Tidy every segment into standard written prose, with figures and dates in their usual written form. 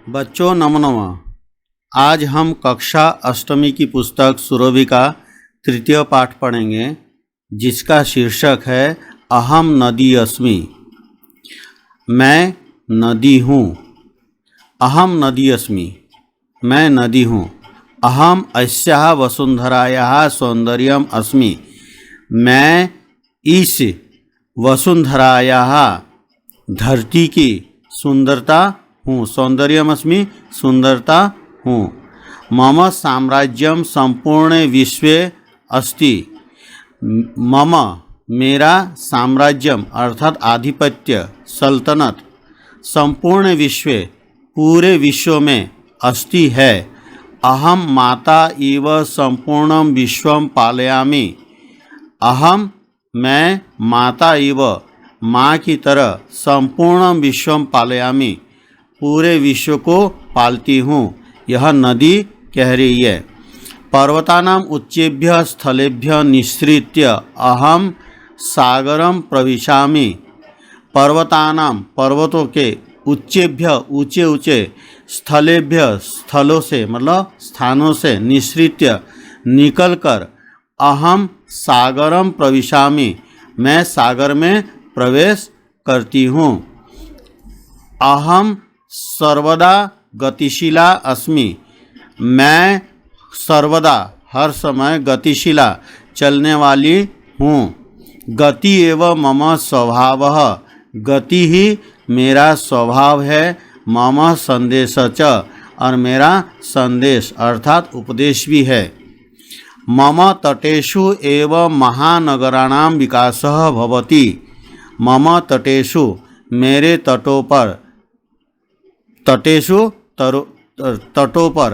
बच्चों नमो नमः। आज हम कक्षा अष्टमी की पुस्तक सुरभि का तृतीय पाठ पढ़ेंगे, जिसका शीर्षक है अहम नदी अस्मि। मैं नदी हूँ। अहम नदी अस्मि, मैं नदी हूँ। अहम अस्याः वसुंधरायाः सौंदर्यम अस्मि, मैं इस वसुंधरायाः धरती की सुंदरता हूँ। सौंदर्यमस्मि, सुंदरता हूँ। मम साम्राज्यम संपूर्ण विश्वे अस्ति। मम मेरा साम्राज्यम अर्थात आधिपत्य, सल्तनत, संपूर्ण विश्वे पूरे विश्व में अस्ति है। अहम माता इव संपूर्णम विश्वम पालयामि। अहम मैं माता इव माँ की तरह संपूर्ण विश्वम पालयामि पूरे विश्व को पालती हूँ। यह नदी कह रही है। पर्वतानाम उच्चेभ्य स्थलेभ्य निःसृत्य अहम सागरम प्रविशामि। पर्वतानाम पर्वतों के उच्चेभ्य ऊंचे ऊंचे स्थलेभ्य स्थलों से मतलब स्थानों से निःसृत्य निकलकर अहम सागरम प्रविशामि मैं सागर में प्रवेश करती हूँ। अहम सर्वदा गतिशीला अस्मि। मैं सर्वदा हर समय गतिशीला चलने वाली हूँ। गति एव मम स्वभावः, गति ही मेरा स्वभाव है। मम संदेश च, और मेरा संदेश अर्थात उपदेश भी है। मम तटेषु एव महानगराणां विकासः भवति। मम तटेषु मेरे तटों पर, तटों पर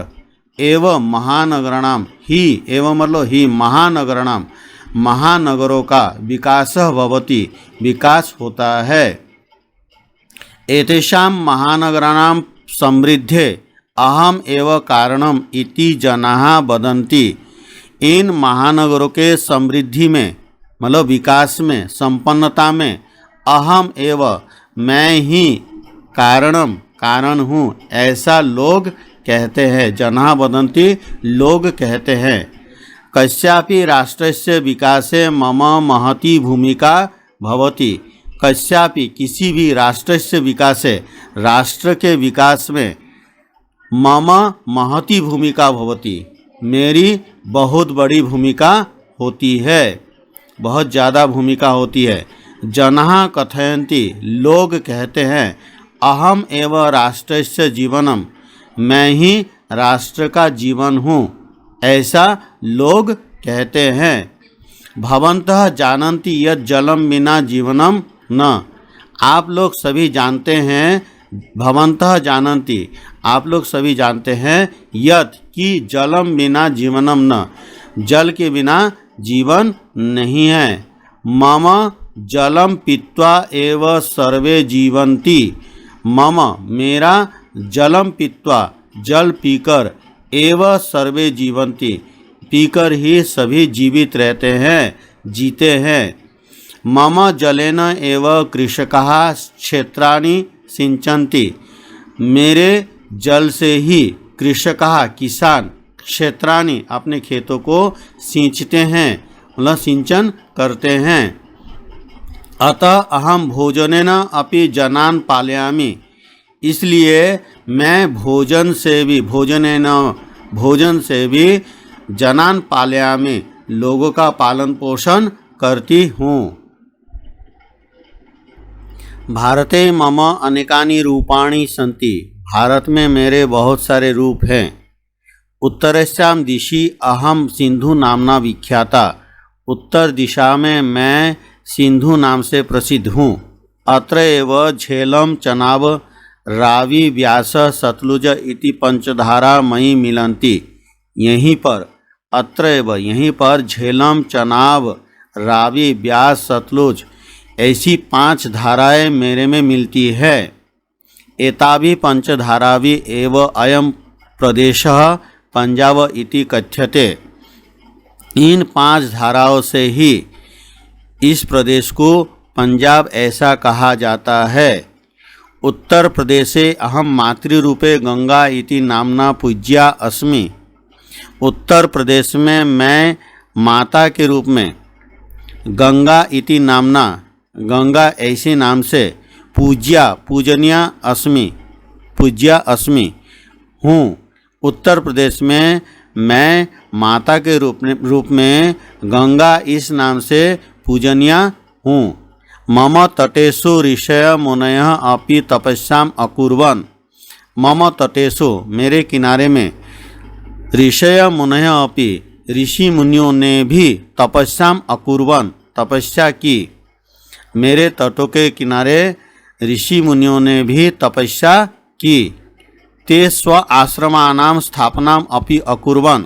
एव महानगराणाम ही एवं मतलब ही महानगराणाम महानगरों का विकासः भवति विकास होता है। एतेषां महानगराणां समृद्धे अहम एव कारणम इति जनाः वदन्ति। इन महानगरों के समृद्धि में मतलब विकास में, संपन्नता में अहम एव मैं ही कारण हूँ, ऐसा लोग कहते हैं। जनाः वदन्ति लोग कहते हैं। कस्यापि राष्ट्रस्य विकासे मम महती भूमिका भवति। कस्यापि किसी भी राष्ट्रस्य विकासे राष्ट्र के विकास में मम महती भूमिका भवति मेरी बहुत बड़ी भूमिका होती है, बहुत ज़्यादा भूमिका होती है। जनाः कथयन्ति लोग कहते हैं। अहम एव राष्ट्रस्य जीवनम, मैं ही राष्ट्र का जीवन हूँ, ऐसा लोग कहते हैं। भवन्तः जानन्ति यत् जलम बिना जीवनम न। आप लोग सभी जानते हैं। भवन्तः जानन्ति, आप लोग सभी जानते हैं। यत् कि जलम बिना जीवनम न, जल के बिना जीवन नहीं है। मम जलम पीत्वा एव सर्वे जीवन्ति। मम मेरा जलम पीत्वा जल पीकर एव सर्वे जीवन्ति पीकर ही सभी जीवित रहते हैं, जीते हैं। मम जलेन एव कृषकाः क्षेत्राणि सिंचन्ति। मेरे जल से ही कृषकाः किसान क्षेत्राणि अपने खेतों को सींचते हैं मतलब सिंचन करते हैं। अतः अहम भोजनेन अपि जनान् पालयामि। इसलिए मैं भोजन से भी जनान् पालयामि लोगों का पालन पोषण करती हूँ। भारते मम अनेकानि रूपाणि सन्ति। भारत में मेरे बहुत सारे रूप हैं। उत्तरस्यां दिशि अहम सिंधु नामना विख्याता। उत्तर दिशा में मैं सिंधु नाम से प्रसिद्ध हूँ। अत्र एव झेलम चनाब रावी व्यास सतलुज इति पंचधारा मयि मिलन्ति। यहीं पर अत्र एव यहीं पर झेलम चनाब रावी व्यास सतलुज ऐसी 5 धाराएं मेरे में मिलती है। एताभि पंचधाराभि एव अयम प्रदेशः पंजाब इति कथ्यते। इन 5 धाराओं से ही इस प्रदेश को पंजाब ऐसा कहा जाता है। उत्तर प्रदेशे अहम मातृरूपे गंगा इति नामना पूज्या अस्मि। उत्तर प्रदेश में मैं माता के रूप में गंगा इति नामना, गंगा ऐसे नाम से पूजनीय अस्मि हूँ। उत्तर प्रदेश में मैं माता के रूप में गंगा इस नाम से पूजनीय हूँ। मम तटेषु ऋषय मुनयः अपि तपस्याम अकुर्वन्। मम तटेषु मेरे किनारे में ऋषय मुनयः अपि ऋषि मुनियों ने भी तपस्याम अकुर्वन् तपस्या की। मेरे तटों के किनारे ऋषि मुनियों ने भी तपस्या की। ते स्व आश्रमानां स्थापनाम अपि अकुर्वन्।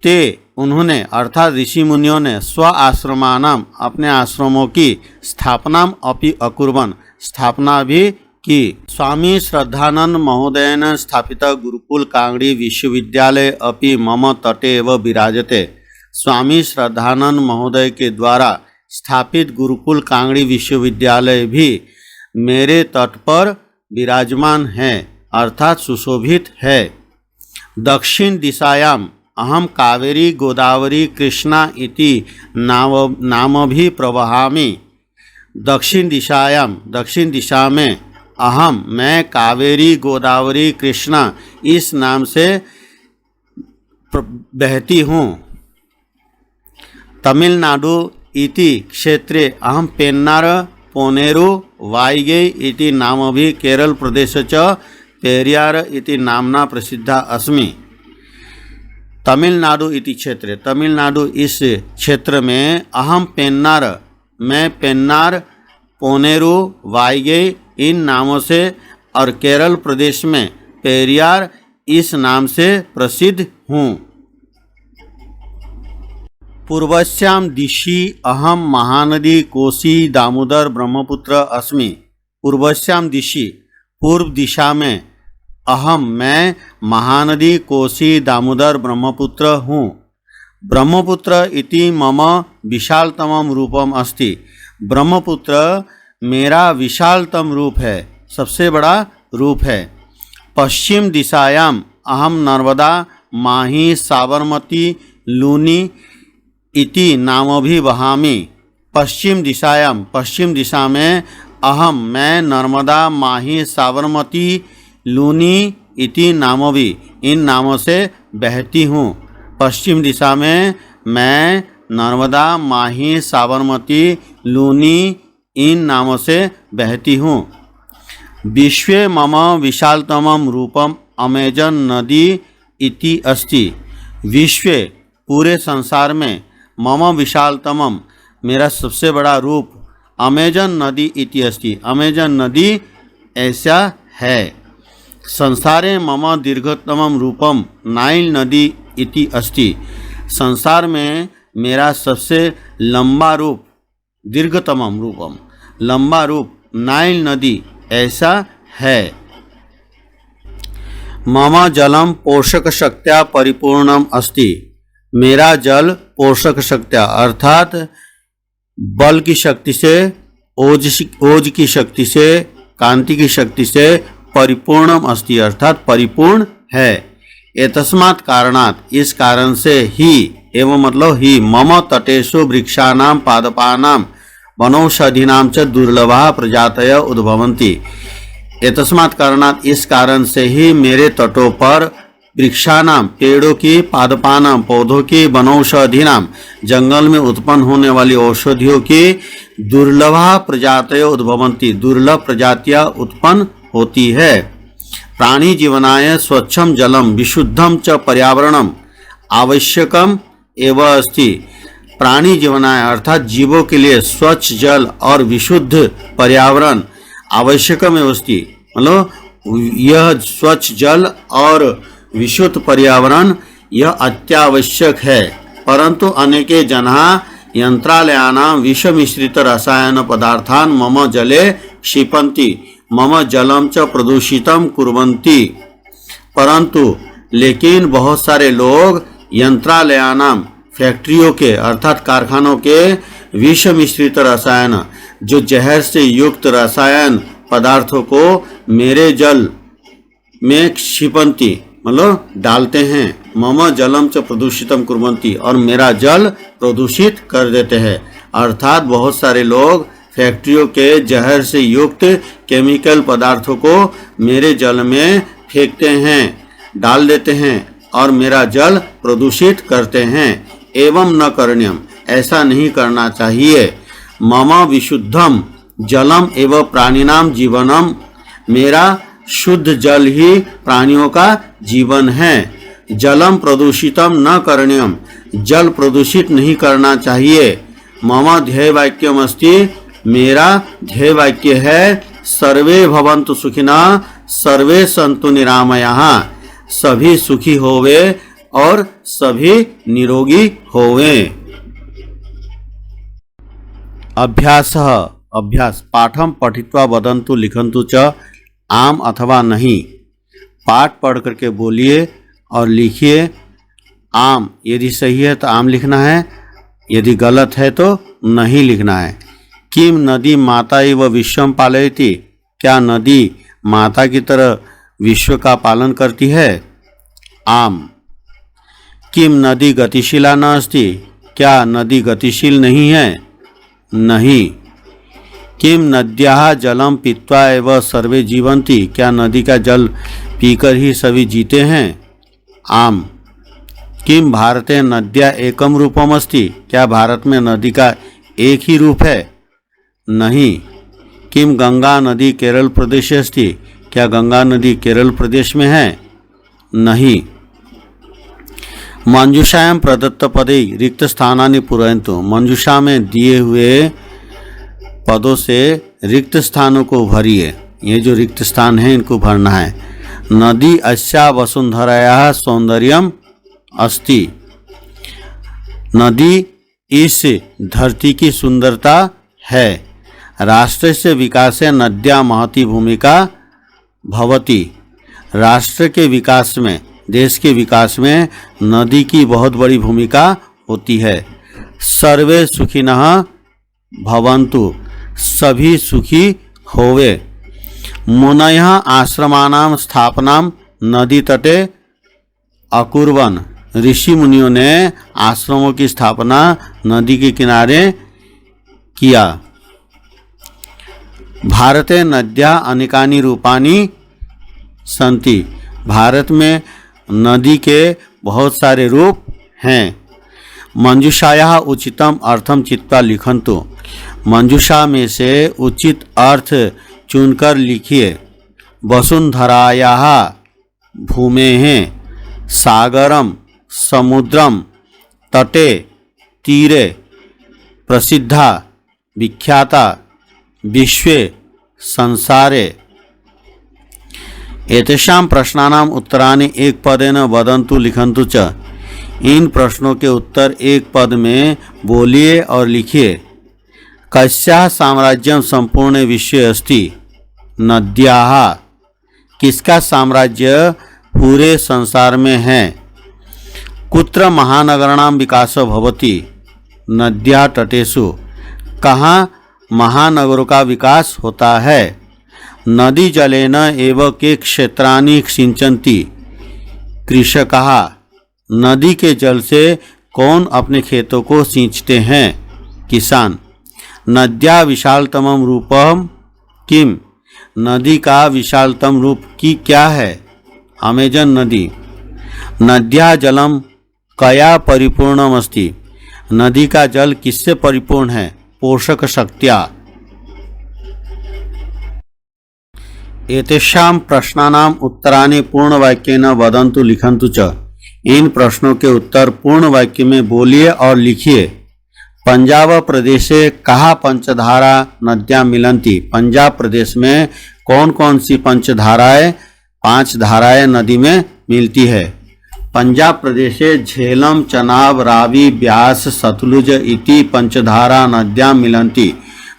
ते उन्होंने अर्थात ऋषि मुनियों ने स्व आश्रमानाम अपने आश्रमों की स्थापनाम अपि अकुर्वन् स्थापना भी की। स्वामी श्रद्धानंद महोदयेन स्थापित गुरुकुल कांगड़ी विश्वविद्यालय अपि मम तटे एव विराजते। स्वामी श्रद्धानंद महोदय के द्वारा स्थापित गुरुकुल कांगड़ी विश्वविद्यालय भी मेरे तट पर विराजमान है अर्थात सुशोभित है। दक्षिण दिशायाम अहम कावेरी गोदावरी कृष्णा इति नामभि प्रवहामि। दक्षिण दिशा में अहम मैं कावेरी गोदावरी कृष्णा इस नाम से बहती हूँ। तमिलनाडु इति क्षेत्रे अहम पेन्नार पोनेरु वाइगै इति नामभि केरल प्रदेश च पेरियार इति नामना प्रसिद्धा अस्मि। तमिलनाडु इति क्षेत्रे, तमिलनाडु इस क्षेत्र में अहम पेन्नार मैं पेन्नार पोनेरु वाइगै इन नामों से और केरल प्रदेश में पेरियार इस नाम से प्रसिद्ध हूँ। पूर्वस्याम दिशि अहम महानदी कोसी दामोदर ब्रह्मपुत्र अस्मि। पूर्वस्याम दिशि पूर्व दिशा में अहम मैं महानदी कोसी दामोदर ब्रह्मपुत्र हूँ। ब्रह्मपुत्र इति मम विशालतमं रूपम अस्ति। ब्रह्मपुत्र मेरा विशालतम रूप है, सबसे बड़ा रूप है। पश्चिम दिशायाम अहम नर्मदा माही साबरमती लूनी इति नामभि वहामि। पश्चिम दिशा में अहम मैं नर्मदा माही साबरमती लूनी इति नामभि इन नामों से बहती हूँ। पश्चिम दिशा में मैं नर्मदा माही साबरमती लूनी इन नामों से बहती हूँ। विश्वे मम विशालतमं रूपम अमेजन नदी इति अस्ति। विश्वे पूरे संसार में मम विशालतमं मेरा सबसे बड़ा रूप अमेजन नदी इति अस्ति। अमेजन नदी ऐसा है। संसारे मम दीर्घतमं रूपम नाइल नदी इति अस्ति। संसार में मेरा सबसे लंबा रूप दीर्घतमं रूपम लंबा रूप नाइल नदी ऐसा है। मम जलम पोषक शक्त्या परिपूर्णम अस्ति। मेरा जल पोषक शक्त्या अर्थात बल की शक्ति से, ओज की शक्ति से, कांति की शक्ति से परिपूर्णम अस्ति अर्थात परिपूर्ण है। एतस्मात् कारणात् इस कारण से ही एवं मतलब ही मम तटेषु वृक्षाणां पादपानां वनौषधीनां च दुर्लभा प्रजातय उद्भवन्ति। एतस्मात् कारणात् इस कारण से ही मेरे तटों पर वृक्षानाम पेड़ों की, पादपानाम पौधों की, वनौषधीनाम जंगल में उत्पन्न होने वाली औषधियों की दुर्लभा प्रजातय उद्भवन्ति दुर्लभ प्रजातियां उत्पन्न होती है। प्राणी जीवनाय स्वच्छम जलम विशुद्धम च पर्यावरणम आवश्यकम एव अस्ति। प्राणी जीवनाय अर्थात जीवों के लिए स्वच्छ जल और विशुद्ध पर्यावरण आवश्यकम एव अस्ति। मतलब यह स्वच्छ जल और विशुद्ध पर्यावरण यह अत्यावश्यक है। परंतु अनेके जनाः यंत्रालयानां विषमिश्रित रसायन पदार्थान् मम जले क्षिपन्ति मम जलम च प्रदूषितम कुर्वन्ति। परंतु लेकिन बहुत सारे लोग यंत्रालयानां फैक्ट्रियों के अर्थात कारखानों के विष मिश्रित रसायन जो जहर से युक्त रसायन पदार्थों को मेरे जल में क्षिपन्ति मतलब डालते हैं। मम जलम च प्रदूषितम कुर्वन्ति और मेरा जल प्रदूषित कर देते हैं। अर्थात बहुत सारे लोग फैक्ट्रियों के जहर से युक्त केमिकल पदार्थों को मेरे जल में फेंकते हैं, डाल देते हैं और मेरा जल प्रदूषित करते हैं। एवं न करणीयम, ऐसा नहीं करना चाहिए। मम विशुद्धम जलम एवं प्राणिनाम जीवनम, मेरा शुद्ध जल ही प्राणियों का जीवन है। जलम प्रदूषितम न करणीयम, जल प्रदूषित नहीं करना चाहिए। मम ध्येय वाक्यम अस्ति, मेरा ध्येय वाक्य है सर्वे भवन्तु सुखिनः सर्वे सन्तु निरामयाः, सभी सुखी होवे और सभी निरोगी होवे। अभ्यास पाठम पठित्वा वदन्तु लिखन्तु च, आम अथवा नहीं। पाठ पढ़ करके बोलिए और लिखिए। आम यदि सही है तो आम लिखना है, यदि गलत है तो नहीं लिखना है। किम नदी माता इव विश्वम पालयति, क्या नदी माता की तरह विश्व का पालन करती है? आम। किम नदी गतिशीला न अस्ति, क्या नदी गतिशील नहीं है? नहीं। किम नद्याः जलम पीत्वा एव सर्वे जीवन्ति, क्या नदी का जल पीकर ही सभी जीते हैं? आम। किम भारते नद्या एकम रूपम अस्ति, क्या भारत में नदी का एक ही रूप है? नहीं। किम गंगा नदी केरल प्रदेश अस्ति, क्या गंगा नदी केरल प्रदेश में है? नहीं। मंजूषायां प्रदत्त पदे रिक्त स्थानानि पूरयन्तु, मंजूषा में दिए हुए पदों से रिक्त स्थानों को भरिए। ये जो रिक्त स्थान है इनको भरना है। नदी अस्या वसुंधरायाः सौंदर्यम अस्ति, नदी इस धरती की सुंदरता है। राष्ट्र से विकासे नद्या महती भूमिका भवति, राष्ट्र के विकास में, देश के विकास में नदी की बहुत बड़ी भूमिका होती है। सर्वे सुखिनः भवन्तु, सभी सुखी होवे। मुनयः आश्रमानां स्थापनां नदी तटे अकुर्वन्, ऋषि मुनियों ने आश्रमों की स्थापना नदी के किनारे किया। भारते नद्या अनेकानि रूपानि सन्ति, भारत में नदी के बहुत सारे रूप हैं। मंजूषायाः उचितम अर्थम चित्वा लिखन्तु, मंजूषा में से उचित अर्थ चुनकर लिखिए। वसुंधरायाः भूमेः सागरम समुद्रम तटे तीरे प्रसिद्धा विख्याता विश्वे संसारे। एतेषां प्रश्नानां उत्तराणि एक पदेन वदन्तु लिखन्तु च, इन प्रश्नों के उत्तर एक पद में बोलिए और लिखिए। कस्याः साम्राज्यं संपूर्ण विश्वे अस्ति, नद्याः, किसका साम्राज्य पूरे संसार में है। कुत्र महानगराणां विकासो भवति, नद्या तटेषु, कहाँ महानगरों का विकास होता है। नदी जलेन एव के क्षेत्राणि सिंचन्ति, कृषकाः, नदी के जल से कौन अपने खेतों को सींचते हैं? किसान। नद्या विशालतमं रूपम किम, नदी का विशालतम रूप की क्या है? अमेजन नदी। नद्या जलम कया परिपूर्णम अस्ति, नदी का जल किससे परिपूर्ण है? पोषक शक्त्या। एतेषां प्रश्नानां उत्तराणि पूर्णवाक्येन वदन्तु लिखन्तु च, इन प्रश्नों के उत्तर पूर्ण वाक्य में बोलिए और लिखिए। पंजाब प्रदेशे कहा पंचधारा नद्यां मिलन्ति, पंजाब प्रदेश में कौन कौन सी पंचधाराएं, 5 धाराएं नदी में मिलती है। पंजाब प्रदेशे झेलम चनाब रावी ब्यास सतलुज इति पंचधारा नद्यां मिलन्ति,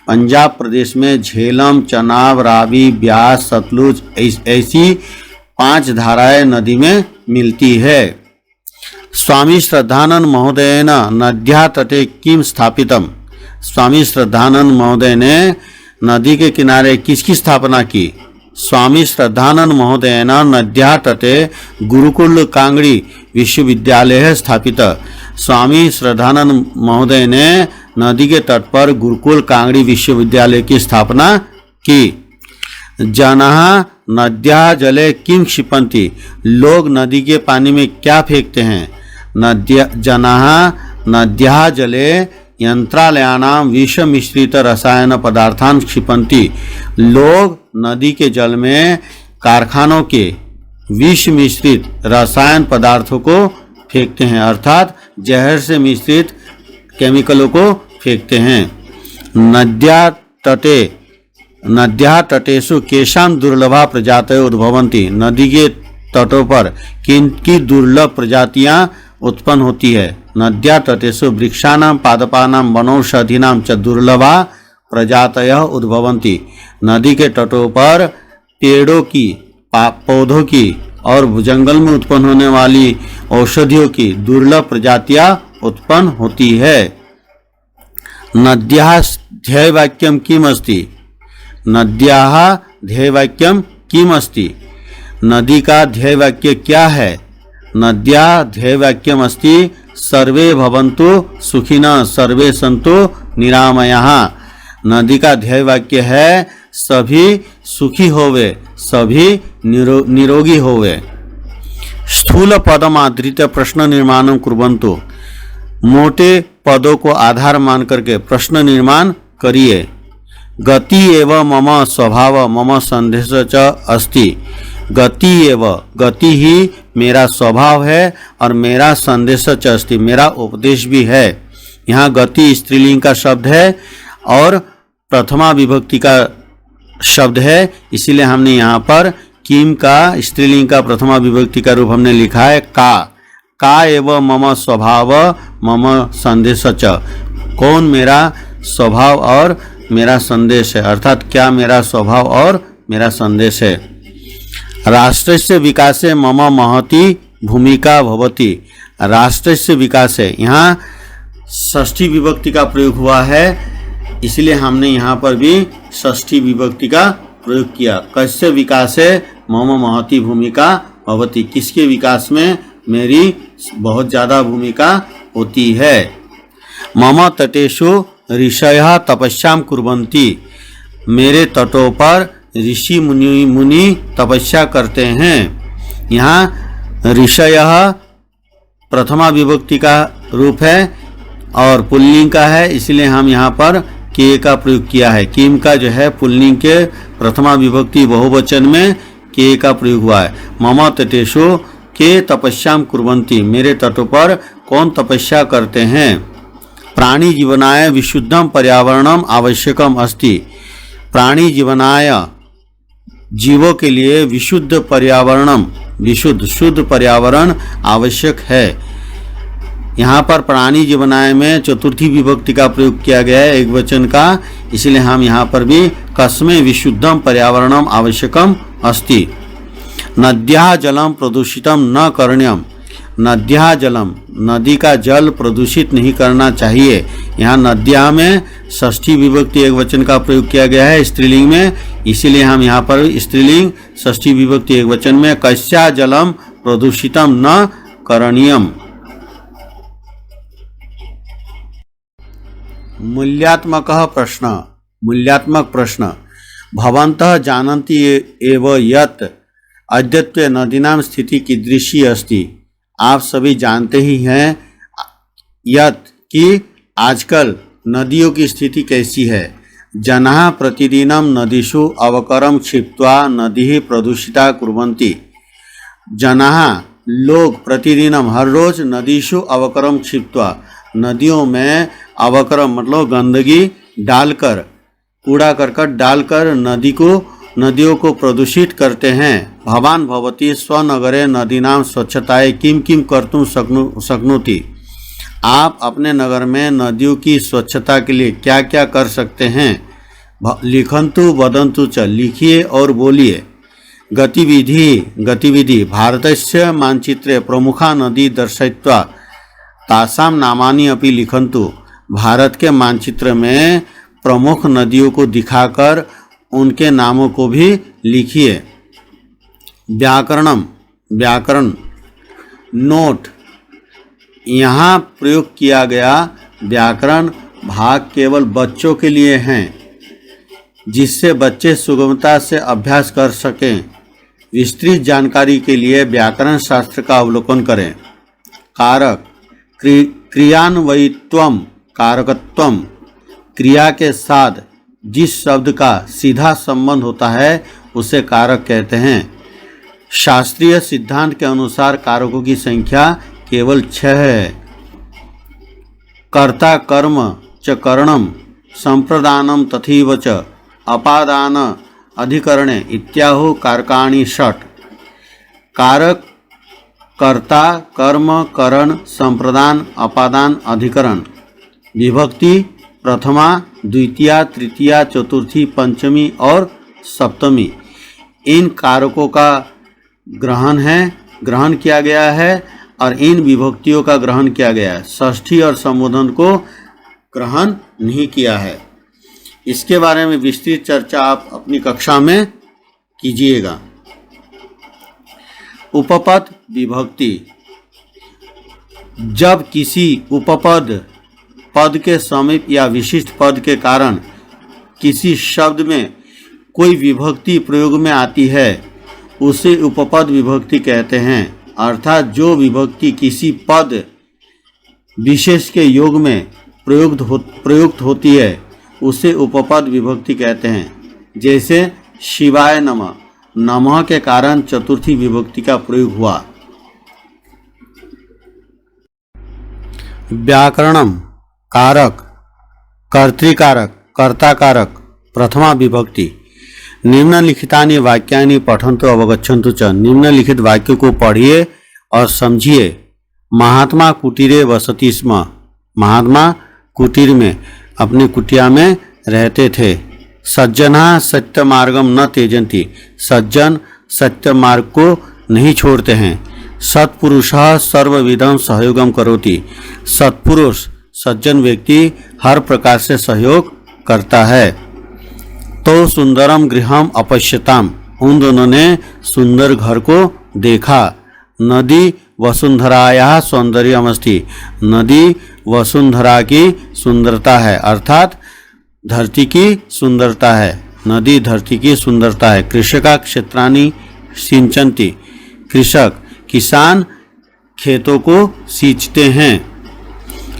पंजाब प्रदेश में झेलम चनाब रावी ब्यास सतलुज ऐसी 5 धाराएं नदी में मिलती है। स्वामी श्रद्धानंद महोदयेन नद्या तटे किम स्थापितम, स्वामी श्रद्धानंद महोदय ने नदी के किनारे किसकी स्थापना की? स्वामी श्रद्धानंद महोदयेन नद्याः तटे गुरुकुल कांगड़ी विश्वविद्यालय स्थापित। स्वामी श्रद्धानंद महोदय ने नदी के तट पर गुरुकुल कांगड़ी विश्वविद्यालय की स्थापना की। जनाः नद्याः जले किं क्षिपन्ति, लोग नदी के पानी में क्या फेंकते हैं? जनाः नद्याः जले यंत्रालयानां विष मिश्रित रसायन पदार्थान् क्षिपन्ति, लोग नदी के जल में कारखानों के विष मिश्रित रसायन पदार्थों को फेंकते हैं, अर्थात जहर से मिश्रित केमिकलों को फेंकते हैं। नद्याः तटेषु केषां दुर्लभा प्रजातयः उद्भवन्ति, नदी के तटों पर किनकी दुर्लभ प्रजातियां उत्पन्न होती है? नद्याः तटेषु वृक्षाणां पादपानां वनौषधीनां च दुर्लभा प्रजातयः उद्भवन्ति, नदी के तटों पर पेड़ों की, पौधों की और जंगल में उत्पन्न होने वाली औषधियों की दुर्लभ प्रजातियां उत्पन्न होती है। नद्याः ध्येयवाक्यं किम् अस्ति? नद्याः ध्येयवाक्यं किम् अस्ति, नदी का ध्येयवाक्य क्या है? नद्याः ध्येयवाक्यम् अस्ति सर्वे भवन्तु सुखिनः सर्वे सन्तु निरामयाः। नदी का ध्येयवाक्य है सभी सुखी होवे, सभी निरोगी होवे। स्थूल पदम आधृत प्रश्न निर्माणं कुर्वन्तु, मोटे पदों को आधार मान करके प्रश्न निर्माण करिए। गति एव मम स्वभाव मम संदेश च अस्ति, गति एव, गति ही मेरा स्वभाव है और मेरा संदेश च अस्ति, मेरा उपदेश भी है। यहाँ गति स्त्रीलिंग का शब्द है और प्रथमा विभक्ति का शब्द है, इसीलिए हमने यहाँ पर किम का स्त्रीलिंग का प्रथमा विभक्ति का रूप हमने लिखा है का एव मम स्वभाव मम संदेश च, कौन मेरा स्वभाव और मेरा संदेश है, अर्थात क्या मेरा स्वभाव और मेरा संदेश है। राष्ट्रस्य विकासे मम महती भूमिका भवति, राष्ट्रस्य विकासे, यहाँ षष्ठी विभक्ति का प्रयोग हुआ है, इसलिए हमने यहाँ पर भी षष्ठी विभक्ति का प्रयोग किया। कस्य विकासे मम महती भूमिका भवति, किसके विकास में मेरी बहुत ज़्यादा भूमिका होती है। मम तटेषु ऋषयः तपस्यां कुर्वन्ति, मेरे तटों पर ऋषि मुनि तपस्या करते हैं। यहाँ ऋषयः प्रथमा विभक्ति का रूप है और पुल्लिंग का है, इसलिए हम यहाँ पर के का प्रयोग किया है। किम का जो है पुल्लिंग के प्रथमा विभक्ति बहुवचन में के का प्रयोग हुआ है। मम तटेषु के तपस्यां कुर्वन्ति, मेरे तटों पर कौन तपस्या करते हैं। प्राणी जीवनाय विशुद्धम पर्यावरणम आवश्यकम अस्ति, प्राणी जीवनाय, जीवों के लिए विशुद्ध पर्यावरणम, विशुद्ध शुद्ध पर्यावरण आवश्यक है। यहाँ पर प्राणी जीवनाय में चतुर्थी विभक्ति का प्रयोग किया गया है एक वचन का, इसलिए हम यहाँ पर भी कस्मै विशुद्धम पर्यावरणम आवश्यकम अस्ति। नद्याः जलम प्रदूषितम न करणीयम, नद्याः जलम, नदी का जल प्रदूषित नहीं करना चाहिए। यहाँ नद्याः में षष्ठी विभक्ति एक वचन का प्रयोग किया गया है स्त्रीलिंग में, इसीलिए हम यहाँ पर स्त्रीलिंग षष्ठी विभक्ति एक वचन में कस्या जलम प्रदूषितम न करणीयम। मूल्यात्मकः प्रश्न, मूल्यात्मक प्रश्न। भवन्तः जानन्ति एव यत् अद्यत्वे नदीनां स्थिति कीदृशी अस्ति, आप सभी जानते ही हैं यत् कि आजकल नदियों की स्थिति कैसी है। जनाः प्रतिदिनं नदीषु अवकरं क्षिप्त्वा नदीः प्रदूषिता कुर्वन्ति, जनाः लोग प्रतिदिनं हर रोज नदीषु अवकरम क्षिप्त्वा, नदियों में अवकरम मतलब गंदगी डालकर, कूड़ा करकट डालकर नदियों को प्रदूषित करते हैं। भवान भवती स्वनगरे नदीनां स्वच्छताय किम किम कर्तुं शक्नोति, आप अपने नगर में नदियों की स्वच्छता के लिए क्या क्या कर सकते हैं। लिखन्तु वदन्तु च, लिखिए और बोलिए। गतिविधि भारतस्य मानचित्रे प्रमुखा नदी दर्शयित्वा तासां नामानि अपि लिखन्तु, भारत के मानचित्र में प्रमुख नदियों को दिखाकर उनके नामों को भी लिखिए। व्याकरण नोट, यहाँ प्रयोग किया गया व्याकरण भाग केवल बच्चों के लिए हैं, जिससे बच्चे सुगमता से अभ्यास कर सकें। विस्तृत जानकारी के लिए व्याकरण शास्त्र का अवलोकन करें। कारक, क्रियान्वयित्वम कारकत्वम, क्रिया के साथ जिस शब्द का सीधा संबंध होता है उसे कारक कहते हैं। शास्त्रीय सिद्धांत के अनुसार कारकों की संख्या केवल 6 है। कर्ता कर्म च करणम संप्रदानम तथैव च अपादान अधिकरणे इत्याहु कारकाणि षट्। कारक, कर्ता, कर्म, करण, संप्रदान, अपादान, अधिकरण। विभक्ति प्रथमा, द्वितीया, तृतीया, चतुर्थी, पंचमी और सप्तमी। इन कारकों का ग्रहण किया गया है और इन विभक्तियों का ग्रहण किया गया है। षष्ठी और संबोधन को ग्रहण नहीं किया है। इसके बारे में विस्तृत चर्चा आप अपनी कक्षा में कीजिएगा। उपपद विभक्ति, जब किसी उपपद पद के समीप या विशिष्ट पद के कारण किसी शब्द में कोई विभक्ति प्रयोग में आती है उसे उपपद विभक्ति कहते हैं। अर्थात जो विभक्ति किसी पद विशेष के योग में प्रयुक्त होती है उसे उपपद विभक्ति कहते हैं। जैसे शिवाय नमः, नमः के कारण चतुर्थी विभक्ति का प्रयोग हुआ। व्याकरणम कारक, कर्तृकारक, कर्ताकारक, प्रथमा विभक्ति। निम्नलिखितानि वाक्यानि पठन्तु अवगच्छन्तु च, निम्नलिखित वाक्यों को पढ़िए और समझिए। महात्मा कुटीरे वसति स्म, महात्मा कुटीर में अपनी कुटिया में रहते थे। सज्जना सत्य मार्गम न त्यजन्ति, सज्जन सत्य मार्ग को नहीं छोड़ते हैं। सत्पुरुषः सर्वविधं सहयोगम करोति, सत्पुरुष सज्जन व्यक्ति हर प्रकार से सहयोग करता है। तो सुंदरम गृहम अपश्यताम, उन दोनों ने सुंदर घर को देखा। नदी वसुंधरायाः सौंदर्यमस्ति, नदी वसुंधरा की सुंदरता है, अर्थात धरती की सुंदरता है। नदी धरती की सुंदरता है। कृषका क्षेत्राणि सिंचन्ति, कृषक किसान खेतों को सींचते हैं।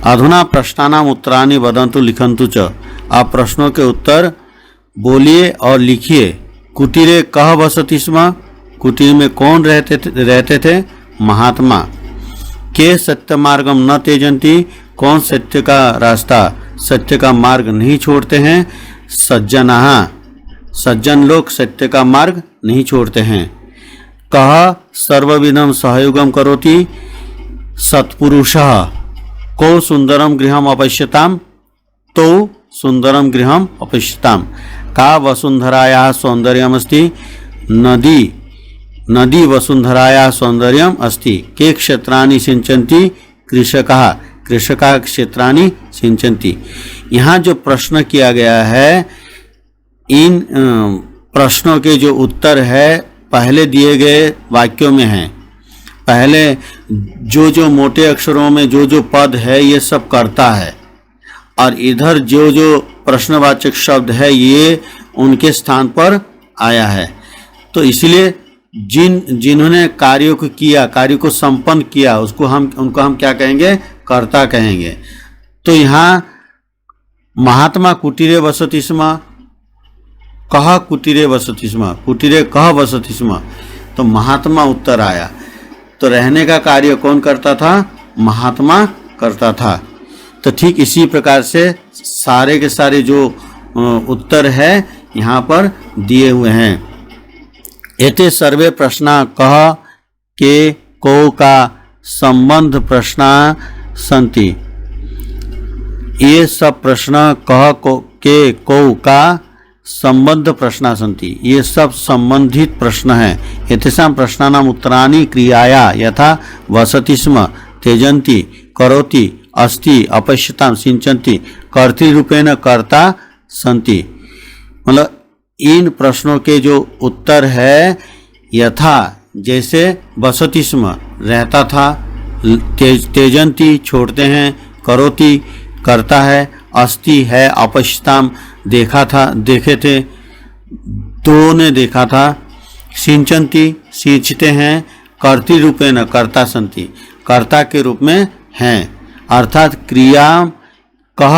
अधुना प्रश्नानाम उत्तराणि वदन्तु लिखन्तु च, आप प्रश्नों के उत्तर बोलिए और लिखिए। कुटीरे कः वसति स्म, कुटीर में कौन रहते थे? महात्मा। के सत्य मार्गम न त्यजन्ति, कौन सत्य का रास्ता, सत्य का मार्ग नहीं छोड़ते हैं? सज्जनाः, सज्जन लोग सत्य का मार्ग नहीं छोड़ते हैं। कः सर्वविधं सहयोगम करोति, सत्पुरुषः। को सुंदरम गृहम अपश्यताम, तो सुंदरम गृहम अपश्यताम। का वसुंधरायाः सौंदर्यमस्ति, नदी वसुंधरायाः सौंदर्यम अस्ति। के क्षेत्राणि सिंचन्ति, कृषकाः, कृषकाः क्षेत्राणि सिंचन्ति। यहाँ जो प्रश्न किया गया है, इन प्रश्नों के जो उत्तर है पहले दिए गए वाक्यों में हैं। पहले जो मोटे अक्षरों में जो पद है ये सब करता है, और इधर जो प्रश्नवाचक शब्द है ये उनके स्थान पर आया है। तो इसलिए जिन्होंने कार्यों को किया, कार्य को संपन्न किया, उनको हम क्या कहेंगे? कर्ता कहेंगे। तो यहाँ महात्मा कुटीरे वसति स्म, कः कुटीरे वसति स्म, कुटीरे कः वसति स्म, तो महात्मा उत्तर आया। तो रहने का कार्य कौन करता था? महात्मा करता था। तो ठीक इसी प्रकार से सारे के सारे जो उत्तर है यहाँ पर दिए हुए हैं। एते सर्वे प्रश्ना कः के को का संबंध प्रश्ना सन्ति, ये सब प्रश्न कः को के को का संबद्ध प्रश्न सन्ति, ये सब संबंधित प्रश्न हैं। एतेषां प्रश्नानाम् उत्तराणि क्रियाया यथा वसति स्म, त्यजन्ति, करोति, अस्ति, अपश्यतां, सिंचन्ति, कर्तृरूपेण कर्ता सन्ति। मतलब इन प्रश्नों के जो उत्तर है यथा जैसे बसति स्म रहता था, त्यजन्ति छोड़ते हैं, करोति करता है, अस्ति है, अपश्यताम देखा था देखे थे, दो ने देखा था, सिंचन्ति सींचते हैं, कर्तृ रूपेण कर्ता सन्ति कर्ता के रूप में हैं। अर्थात क्रिया कह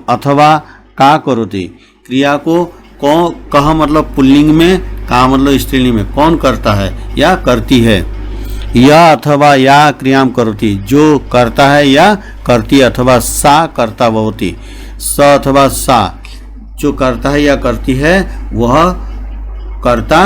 अथवा का करोति, क्रिया को कह मतलब पुल्लिंग में, का मतलब स्त्रीलिंग में, कौन करता है या करती है। या अथवा या क्रियाम करोति जो करता है या करती, अथवा सा कर्ता भवति स अथवा सा जो करता है या करती है वह कर्ता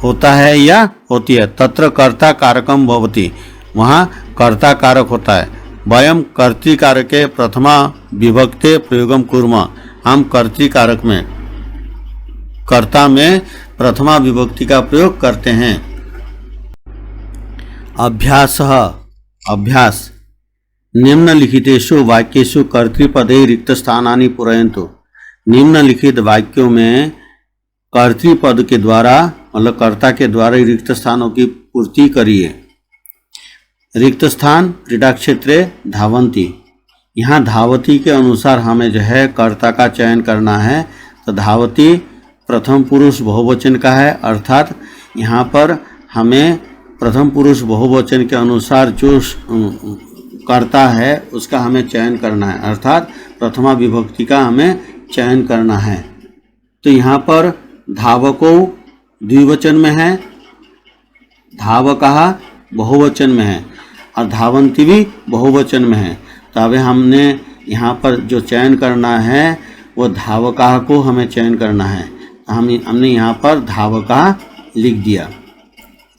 होता है या होती है। तत्र कर्ता कारकम भवति वहाँ कर्ता कारक होता है। वयम कर्तृकारके प्रथमा विभक्ते प्रयोगम कुर्मः हम कर्तृकारक में कर्ता में प्रथमा विभक्ति का प्रयोग करते हैं। अभ्यास निम्नलिखितेषु वाक्येषु कर्तृपदे रिक्त स्थानानि पूरयन्तु। निम्नलिखित वाक्यों में कर्तृपद के द्वारा मतलब कर्ता के द्वारा रिक्त स्थानों की पूर्ति करिए। रिक्त स्थान क्रीडा क्षेत्रे धावन्ति, यहाँ धावती के अनुसार हमें जो है कर्ता का चयन करना है। तो धावती प्रथम पुरुष बहुवचन का है, अर्थात यहाँ पर हमें प्रथम पुरुष बहुवचन के अनुसार जो कर्ता है उसका हमें चयन करना है, अर्थात प्रथमा विभक्ति का हमें चयन करना है। तो यहाँ पर धावको द्विवचन में है, धावकः बहुवचन में है और धावन्ति भी बहुवचन में है। तो अब हमने यहाँ पर जो चयन करना है वो धावकः को हमें चयन करना है। हमने यहाँ पर धावकः लिख दिया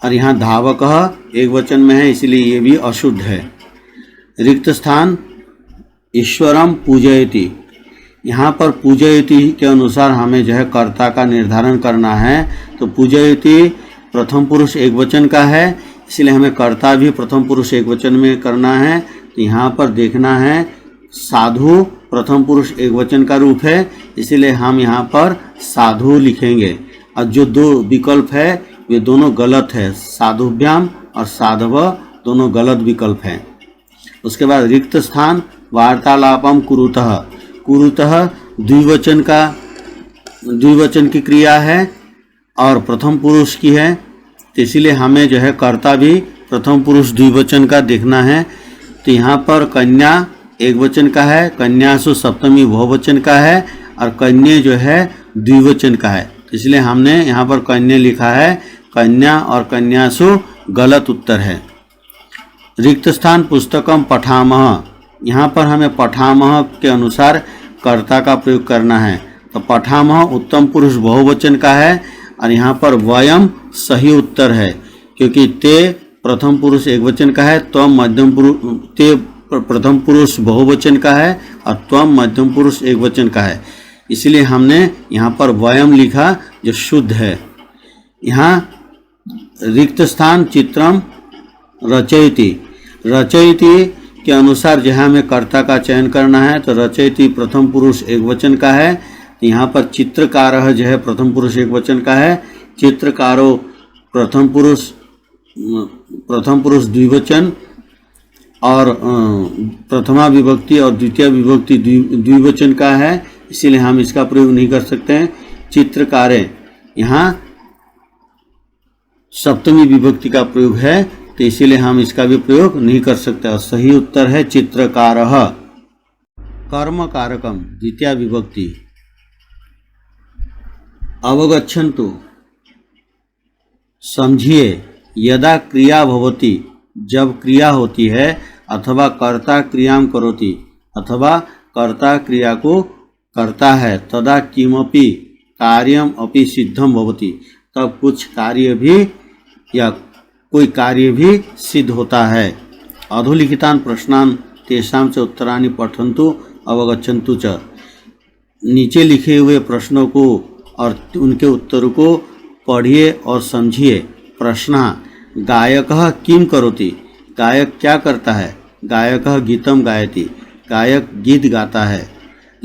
और यहाँ धावकः एक वचन में है, इसलिए ये भी अशुद्ध है। रिक्त स्थान ईश्वरम पूजयति, यहाँ पर पूजयति के अनुसार हमें जो है कर्ता का निर्धारण करना है। तो पूजयति प्रथम पुरुष एक वचन का है, इसलिए हमें कर्ता भी प्रथम पुरुष एक वचन में करना है। तो यहाँ पर देखना है साधु प्रथम पुरुष एक वचन का रूप है, इसलिए हम यहाँ पर साधु लिखेंगे। और जो दो विकल्प है वे दोनों गलत है, साधुभ्याम और साधव दोनों गलत विकल्प हैं। उसके बाद रिक्त स्थान वार्तालापम कुरुतः, कुरुतः द्विवचन की क्रिया है और प्रथम पुरुष की है, तो इसीलिए हमें जो है कर्ता भी प्रथम पुरुष द्विवचन का देखना है। तो यहाँ पर कन्या एक वचन का है, कन्यासु सप्तमी बहुवचन का है और कन्या जो है द्विवचन का है, इसलिए हमने यहाँ पर कन्या लिखा है। कन्या और कन्यासु गलत उत्तर है। रिक्त स्थान पुस्तकम पठामः, यहाँ पर हमें पठामः के अनुसार कर्ता का प्रयोग करना है। तो पठामः उत्तम पुरुष बहुवचन का है और यहाँ पर वयम सही उत्तर है, क्योंकि ते प्रथम पुरुष एक वचन का है, त्वम मध्यम पुरुष, ते प्रथम पुरुष बहुवचन का है और त्वम मध्यम पुरुष एक वचन का है, इसलिए हमने यहाँ पर वयम लिखा जो शुद्ध है। यहाँ रिक्त स्थान चित्रम रचयति, रचयति के अनुसार जहाँ हमें कर्ता का चयन करना है। तो रचयति प्रथम पुरुष एक वचन का है, तो यहाँ पर चित्रकारः जो है प्रथम पुरुष एक वचन का है, चित्रकारो प्रथम पुरुष द्विवचन और प्रथमा विभक्ति और द्वितीय विभक्ति द्विवचन का है, इसीलिए हम इसका प्रयोग नहीं कर सकते हैं। चित्रकारे यहाँ सप्तमी विभक्ति का प्रयोग है, तो इसीलिए हम इसका भी प्रयोग नहीं कर सकते। और सही उत्तर है चित्रकारः। कर्म कारकम द्वितीय विभक्ति। अवगच्छन्तु समझिए, यदा क्रिया भवति जब क्रिया होती है, अथवा कर्ता क्रियाम करोति अथवा कर्ता क्रिया को करता है, तदा किमपि कार्यम अपि सिद्धम भवति तब कुछ कार्य भी या कोई कार्य भी सिद्ध होता है। अधोलिखितान प्रश्नान तेषां च उत्तराणि पठन्तु अवगच्छन्तु च। नीचे लिखे हुए प्रश्नों को और उनके उत्तरों को पढ़िए और समझिए। प्रश्न गायकः किम करोति, गायक क्या करता है। गायकः गीतम गायति, गायक गीत गाता है।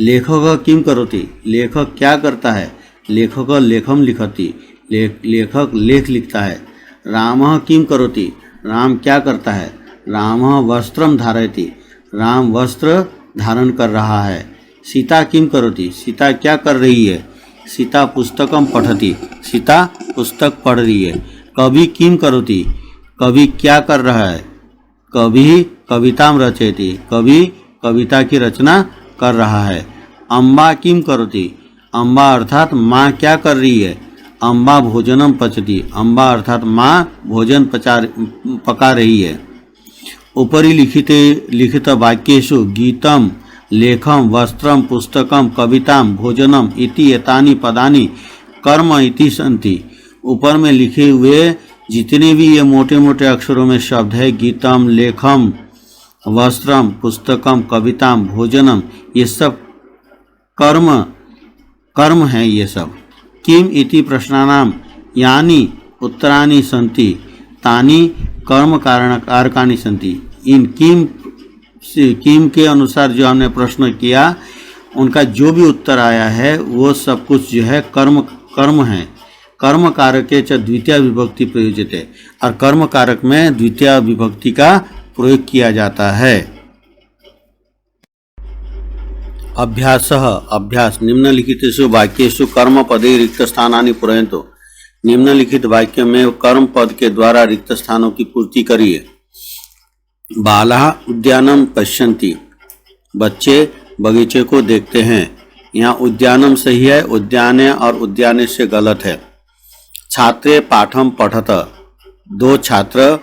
लेखक किम करोति, लेखक क्या करता है, लेखक लेखम लिखति, लेखक लेख लिखता है। रामः किम करोति, राम क्या करता है, रामः वस्त्रम धारयति, राम वस्त्र धारण कर रहा है। सीता किम करोति, सीता क्या कर रही है, सीता पुस्तकम पठति, सीता पुस्तक पढ़ रही है। कवि किम करोति, कवि क्या कर रहा है, कवि कविताम रचयति, कवि कविता की रचना कर रहा है। अम्बा किम करोति, अम्बा अर्थात माँ क्या कर रही है, अम्बा भोजनम पचति, अम्बा अर्थात माँ भोजन पका रही है। उपरि लिखित वाक्येषु गीतम लेखम वस्त्रम पुस्तकम कविताम भोजनम इति एतानि पदानि कर्म इति सन्ति। ऊपर में लिखे हुए जितने भी ये मोटे मोटे अक्षरों में शब्द है, गीतम लेखम वस्त्रम पुस्तकम कविताम भोजनम, ये सब कर्म है। ये सब किम इति प्रश्नानाम यानी उत्तरानि सन्ति तानि कर्म कारकानि सन्ति। इन किम के अनुसार जो हमने प्रश्न किया, उनका जो भी उत्तर आया है वो सब कुछ जो है कर्म है। कर्म कारक के च द्वितीय विभक्ति प्रयोजित है, और कर्म कारक में द्वितीय विभक्ति का प्रयोग किया जाता है। अभ्यास निम्नलिखितेषु वाक्येषु कर्म पदे रिक्त स्थानानि पूरयन्तु। निम्नलिखित वाक्य में कर्म पद के द्वारा रिक्त स्थानों की पूर्ति करिए। बालाः उद्यानम पश्यन्ति, बच्चे बगीचे को देखते हैं। यहाँ उद्यानम सही है, उद्याने और उद्याने से गलत है। छात्रे पाठम पठत, दो छात्र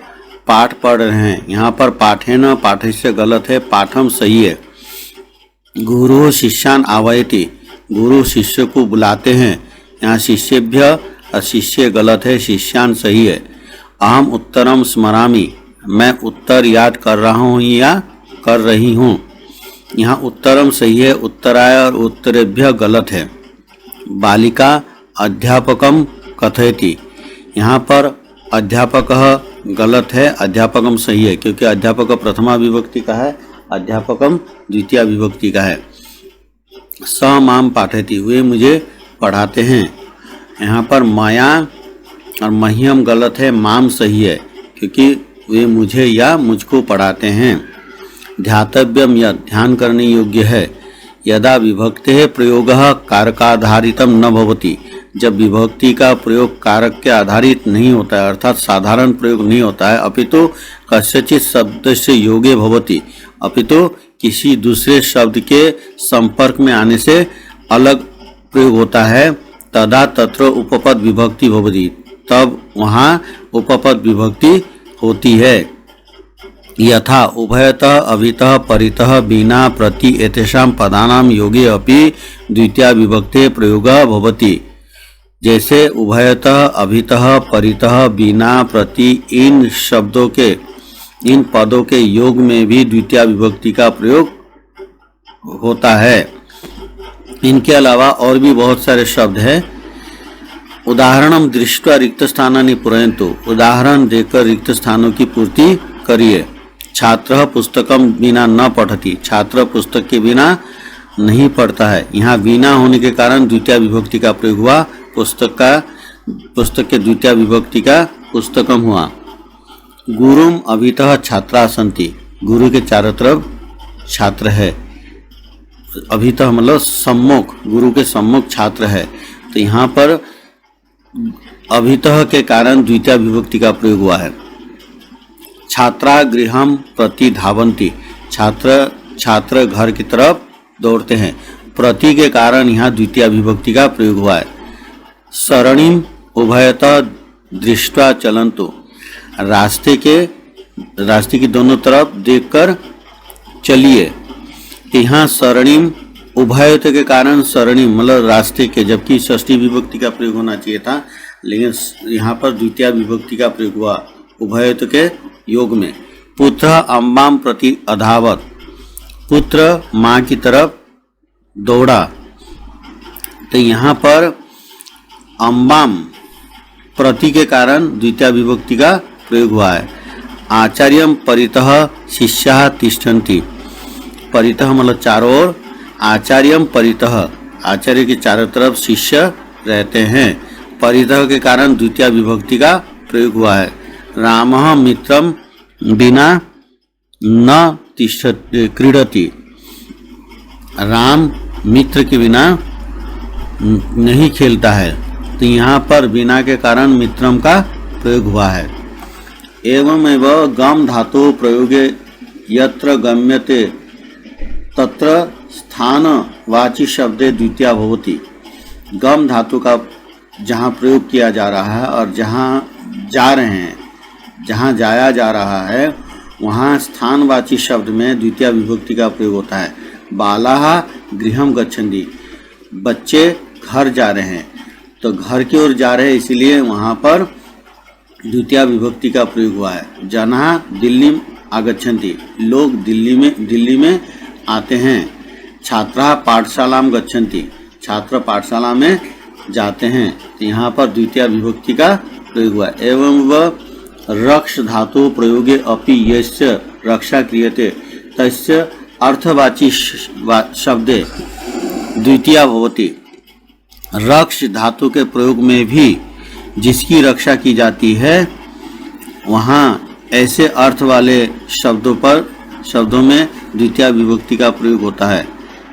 पाठ पढ़ रहे हैं। यहाँ पर पाठेन पाठ से गलत है, पाठम सही है। गुरु शिष्यान आह्वयति, गुरु शिष्य को बुलाते हैं। यहाँ शिष्येभ्य और शिष्य गलत है, शिष्यान सही है। अहम उत्तरम स्मरामि, मैं उत्तर याद कर रहा हूँ या कर रही हूँ। यहाँ उत्तरम सही है, उत्तराय और उत्तरेभ्य गलत है। बालिका अध्यापकम कथयति, यहाँ पर अध्यापकः गलत है, अध्यापकम सही है, क्योंकि अध्यापक प्रथमा विभक्ति का है, अध्यापकम द्वितीय विभक्ति का है। स माम पाठयति, वे मुझे पढ़ाते हैं। यहाँ पर माया और मह्यम गलत है, माम सही है, क्योंकि वे मुझे या मुझको पढ़ाते हैं। ध्यातव्यम यद, ध्यान करने योग्य है। यदा विभक्ते प्रयोगः कारकाधारितम न भवति, जब विभक्ति का प्रयोग कारक के आधारित नहीं होता है, अर्थात साधारण प्रयोग नहीं होता है, अपितु कस्यचित् शब्द से योगे भवति, अपितु किसी दूसरे शब्द के संपर्क में आने से अलग प्रयोग होता है, तदा तत्र उपपद विभक्ति भवति, तब वहाँ उपपद विभक्ति होती है। यथा उभयतः अभितः परितः बिना प्रति एतेषां पदानां योगे अपि द्वितीया विभक्ते प्रयोगः भवति। जैसे उभयतः अभितः परितः बिना प्रति, इन शब्दों के, इन पदों के योग में भी द्वितीया विभक्ति का प्रयोग होता है। इनके अलावा और भी बहुत सारे शब्द हैं। उदाहरणम दृष्ट्वा रिक्त स्थानानि पूरयन्तु, उदाहरण देकर रिक्त स्थानों की पूर्ति करिए। छात्र पुस्तकम बिना न पठति, छात्र पुस्तक के बिना नहीं पढ़ता है। यहाँ बिना होने के कारण द्वितीय विभक्ति का प्रयोग हुआ, पुस्तक के द्वितीय विभक्ति का पुस्तकम हुआ। गुरुम अभितः छात्रा सन्ति, गुरु के चारों तरफ छात्र है। अभितः मतलब सम्मुख, गुरु के सम्मुख छात्र है, तो यहाँ पर अभितः के कारण द्वितीय विभक्ति का प्रयोग हुआ है। छात्रा गृहम प्रति धावन्ति, छात्र घर की तरफ दौड़ते हैं। प्रति के कारण यहाँ द्वितीय विभक्ति का प्रयोग हुआ है। सरणिम उभयतः दृष्ट्वा चलन्तु, रास्ते की दोनों तरफ देखकर चलिए। यहाँ सरणिम उभयत के कारण सरणिम मतलब रास्ते के, जबकि षष्ठी विभक्ति का प्रयोग होना चाहिए था, लेकिन यहाँ पर द्वितीय विभक्ति का प्रयोग हुआ उभयत के योग में। पुत्र अम्बाम प्रति अधावत, पुत्र माँ की तरफ दौड़ा, तो यहाँ पर अम्बाम प्रति के कारण द्वितीय विभक्ति का प्रयोग हुआ है। आचार्यम परितः शिष्याः तिष्ठन्ति, परितः मतलब चारों ओर, आचार्यम परितः, आचार्य के चारों तरफ शिष्य रहते हैं। परितः के कारण द्वितीय विभक्ति का प्रयोग हुआ है। रामः मित्रम बिना न तिष्ठति क्रीडति, राम मित्र के बिना नहीं खेलता है, तो यहाँ पर बिना के कारण मित्रम का प्रयोग हुआ है। एवमेव गम धातु प्रयोगे यत्र गम्यते तत्र स्थानवाची शब्दे द्वितीया भवति। गम धातु का जहाँ प्रयोग किया जा रहा है और जहाँ जा रहे हैं, जहाँ जाया जा रहा है, वहाँ स्थानवाची शब्द में द्वितीय विभक्ति का प्रयोग होता है। बालाः गृहं गच्छन्ति, बच्चे घर जा रहे हैं, तो घर की ओर जा रहे हैं, इसलिए वहाँ पर द्वितीय विभक्ति का प्रयोग हुआ है। जनाः दिल्ली आगच्छन्ति, लोग दिल्ली में आते हैं। छात्राः पाठशालां गच्छन्ति, छात्र पाठशाला में जाते हैं, तो यहाँ पर द्वितीय विभक्ति का प्रयोग हुआ है। एवं वह रक्ष धातु प्रयोगे अपि यस्य रक्षा क्रियते तस्य अर्थवाची शब्दे द्वितीया भवति। रक्ष धातु के प्रयोग में भी जिसकी रक्षा की जाती है, वहाँ ऐसे अर्थ वाले शब्दों में द्वितीय विभक्ति का प्रयोग होता है।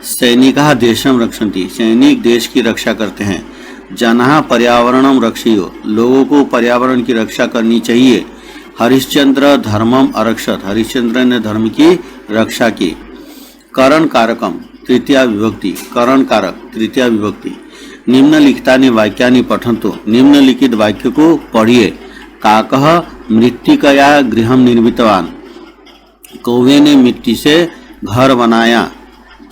सैनिकाः देशं रक्षन्ति, सैनिक देश की रक्षा करते हैं। जनाः पर्यावरणं रक्षेयुः, लोगों को पर्यावरण की रक्षा करनी चाहिए। हरिश्चंद्र धर्मम अरक्षत, हरिश्चंद्र ने धर्म की रक्षा की। करण कारकम तृतीया विभक्ति, करण कारक तृतीया विभक्ति। निम्नलिखितानि वाक्यानि पठन्तु, निम्नलिखित वाक्य को पढ़िए। काकः मृत्तिकया गृहं निर्मितवान्, कौवे ने मिट्टी से घर बनाया।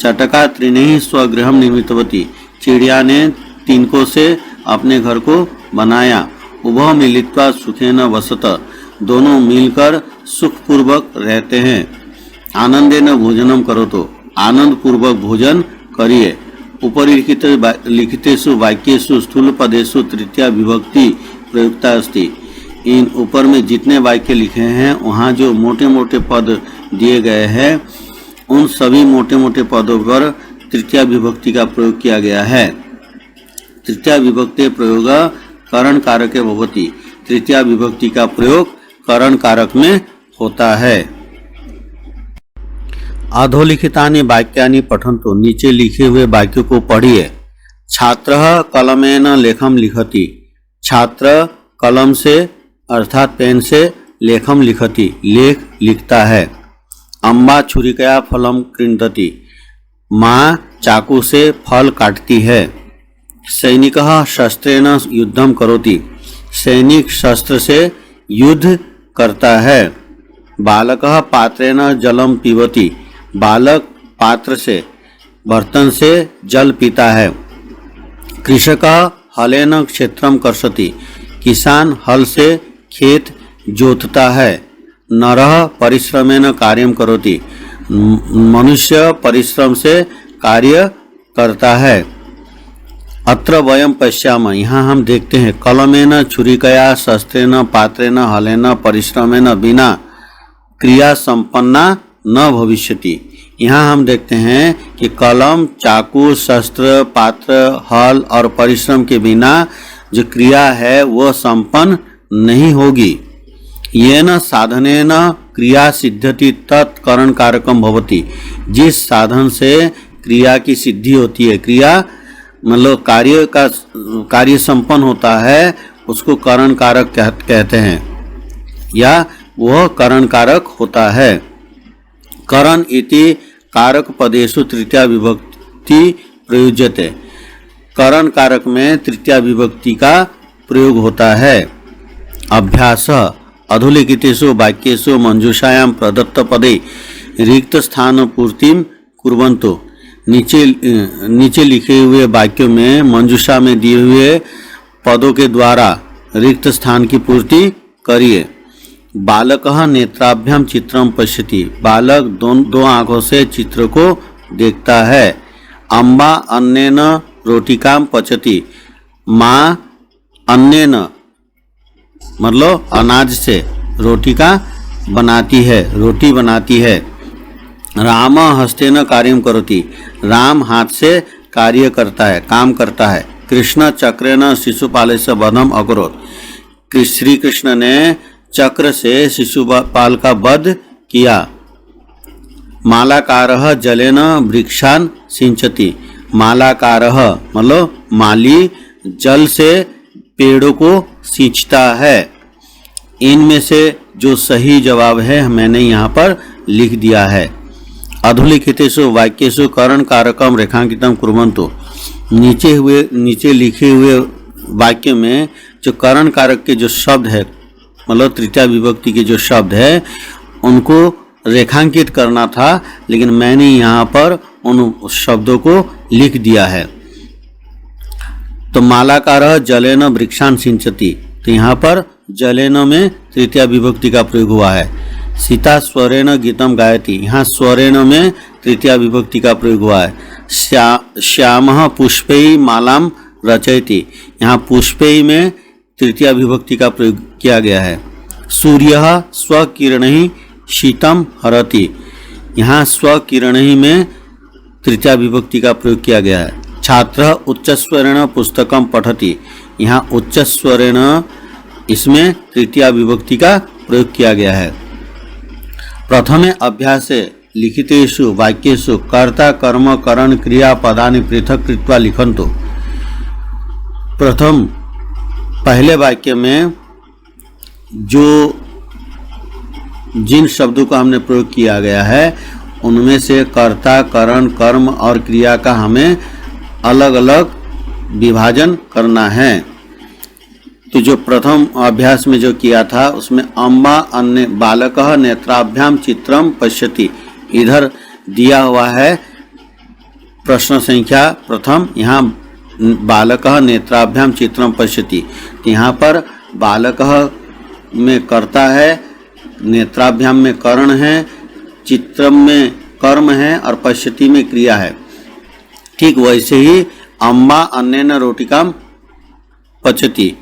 चटका त्रिणैः स्वगृहं निर्मितवती, चिड़िया ने तिनकों से अपने घर को बनाया। उभौ मिलित्वा सुखेन वसत, दोनों मिलकर सुखपूर्वक रहते हैं। आनंदेन भोजनम करोतु, आनंद पूर्वक भोजन करिए। लिखितेषु वाक्येषु स्थूल पदेषु तृतीया विभक्ति प्रयुक्ता अस्ति। इन ऊपर में जितने वाक्य लिखे हैं, वहाँ जो मोटे मोटे पद दिए गए हैं, उन सभी मोटे मोटे पदों पर तृतीया विभक्ति का प्रयोग किया गया है। तृतीया विभक्ति प्रयोग करण कारके भवति, तृतीया विभक्ति का प्रयोग करण कारक में होता है। अधोलिखितानि वाक्यानि पठन्तु, नीचे लिखे हुए वाक्यों को पढ़िए। छात्रः कलमेन लेखम लिखति, छात्र कलम से अर्थात पेन से लेखम लिखति, लेख लिखता है। अम्बा छुरिकया फलम कृण्डति, माँ चाकू से फल काटती है। सैनिकः शस्त्रेण युद्धम करोति, सैनिक शस्त्र से युद्ध करता है। बालकः पात्रेण जलम पीबति, बालक पात्र से बर्तन से जल पीता है। कृषकः हलेन क्षेत्रम कर्षति, किसान हल से खेत जोतता है। नरः परिश्रमेन कार्यम करोति, मनुष्य परिश्रम से कार्य करता है। अत्र वयम पश्यामः, यहाँ हम देखते हैं। कलमेन छुरिकया शस्त्रेण पात्रेण हलेन परिश्रमेन बिना क्रिया संपन्ना न भविष्यति। यहाँ हम देखते हैं कि कलम, चाकू, शस्त्र, पात्र, हल और परिश्रम के बिना जो क्रिया है वह संपन्न नहीं होगी। येन साधनेन क्रिया सिद्ध्यति तत् करण कारकम भवति, जिस साधन से क्रिया की सिद्धि होती है, क्रिया मतलब कार्य संपन्न होता है, उसको करण कारक कहते हैं, या वह करण कारक होता है। करण इति कारक पदेषु तृतीया विभक्ति प्रयुज्यते, करण कारक में तृतीया विभक्ति का प्रयोग होता है। अभ्यास अधोलिखितेषु वाक्येषु मंजूषायां प्रदत्त पदे रिक्त स्थान पूर्तिम कुर्वन्तु, नीचे लिखे हुए वाक्यों में मंजूषा में दिए हुए पदों के द्वारा रिक्त स्थान की पूर्ति करिए। बालकः नेत्राभ्याम चित्रम पश्यति, बालक दो आंखों से चित्र को देखता है। अम्बा अन्नेन रोटिकाम पचति, माँ अन्नेन मतलब अनाज से रोटी बनाती है। राम हस्तेन कार्यम करोति, राम हाथ से कार्य करता है, काम करता है। कृष्ण चक्रेण शिशुपालस्य वधम अकरोत्, श्री कृष्ण ने चक्र से शिशुपाल का वध किया। मालाकारः जलेन वृक्षान् सिंचति, मालाकारः मतलब माली जल से पेड़ों को सींचता है। इनमें से जो सही जवाब है मैंने यहाँ पर लिख दिया है। अधोलिखितेषु वाक्येषु करण कारकम रेखांकितम कुर्वन्तु, नीचे लिखे हुए वाक्य में जो करण कारक के जो शब्द है मतलब तृतीया विभक्ति के जो शब्द है उनको रेखांकित करना था, लेकिन मैंने यहाँ पर उन शब्दों को लिख दिया है। तो मालाकारः जलेन वृक्षान् सिंचति, तो यहाँ पर जलेन में तृतीया विभक्ति का प्रयोग हुआ है। सीता स्वरेण गीतम गायति, यहाँ स्वरेण में तृतीया विभक्ति का प्रयोग हुआ है। श्यामः पुष्पैः मालां रचयति, यहाँ पुष्पैः में तृतीया विभक्ति का प्रयोग किया गया है। सूर्यः स्वकिरणैः शीतम हरति, यहाँ स्वकिरणैः में तृतीया विभक्ति का प्रयोग किया गया है। छात्रः उच्चस्वरेण पुस्तकं पठति, यहाँ उच्चस्वरेण इसमें तृतीया विभक्ति का प्रयोग किया गया है। प्रथमे अभ्यासे लिखितेषु वाक्येषु कर्ता कर्म करण क्रिया पदानि पृथक कृत्वा लिखन्तु। प्रथम पहले वाक्य में जो जिन शब्दों का हमने प्रयोग किया गया है उनमें से कर्ता करण कर्म और क्रिया का हमें अलग अलग विभाजन करना है। तो जो प्रथम अभ्यास में जो किया था उसमें अम्बा अन्य बालकः नेत्राभ्याम चित्रम पश्यति, इधर दिया हुआ है प्रश्न संख्या प्रथम, यहाँ बालकः नेत्राभ्याम चित्रम पश्यति, तो यहाँ पर बालकः में कर्ता है, नेत्राभ्याम में करण है, चित्रम में कर्म है और पश्यति में क्रिया है। ठीक वैसे ही अम्बा अन्येन रोटिकाम पचति,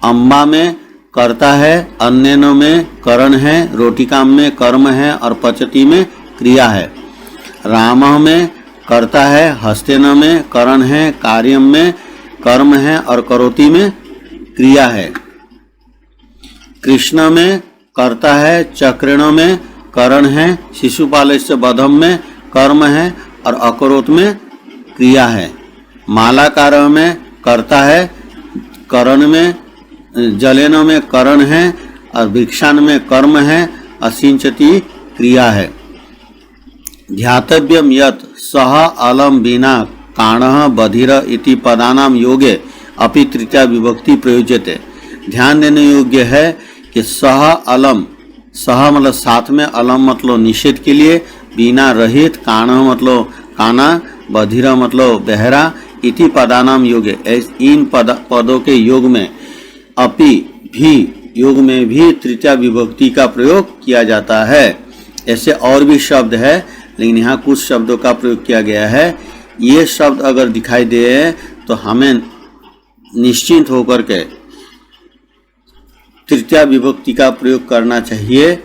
अम्बा में कर्ता है, अन्येन में करण है, रोटिकाम में कर्म है और पचति में क्रिया है। रामः में कर्ता है, हस्तेन में करण है, कार्यम में कर्म है और करोति में क्रिया है। कृष्ण में कर्ता है, चक्रेण में करण है, शिशुपालस्य वधम में कर्म है और अकरोत में क्रिया है। मालाकार में कर्ता है, करण में जलेन में करण है और वृक्षान में कर्म है, असिंचति क्रिया है। ध्यातव्यम यत् सह अलम बिना काणः बधिर इति पदानाम योगे अपि तृतीया विभक्ति प्रयुज्यते। ध्यान देने योग्य है कि सह अलम, सह मतलब साथ में, अलम मतलब निषेध के लिए, बिना रहित, काणः मतलब काना, बधिर मतलब बहरा, इति पदानाम योगे इन पदों के योग में अपि भी योग में भी तृतीया विभक्ति का प्रयोग किया जाता है। ऐसे और भी शब्द है लेकिन यहाँ कुछ शब्दों का प्रयोग किया गया है। ये शब्द अगर दिखाई दे तो हमें निश्चिंत होकर के तृतीया विभक्ति का प्रयोग करना चाहिए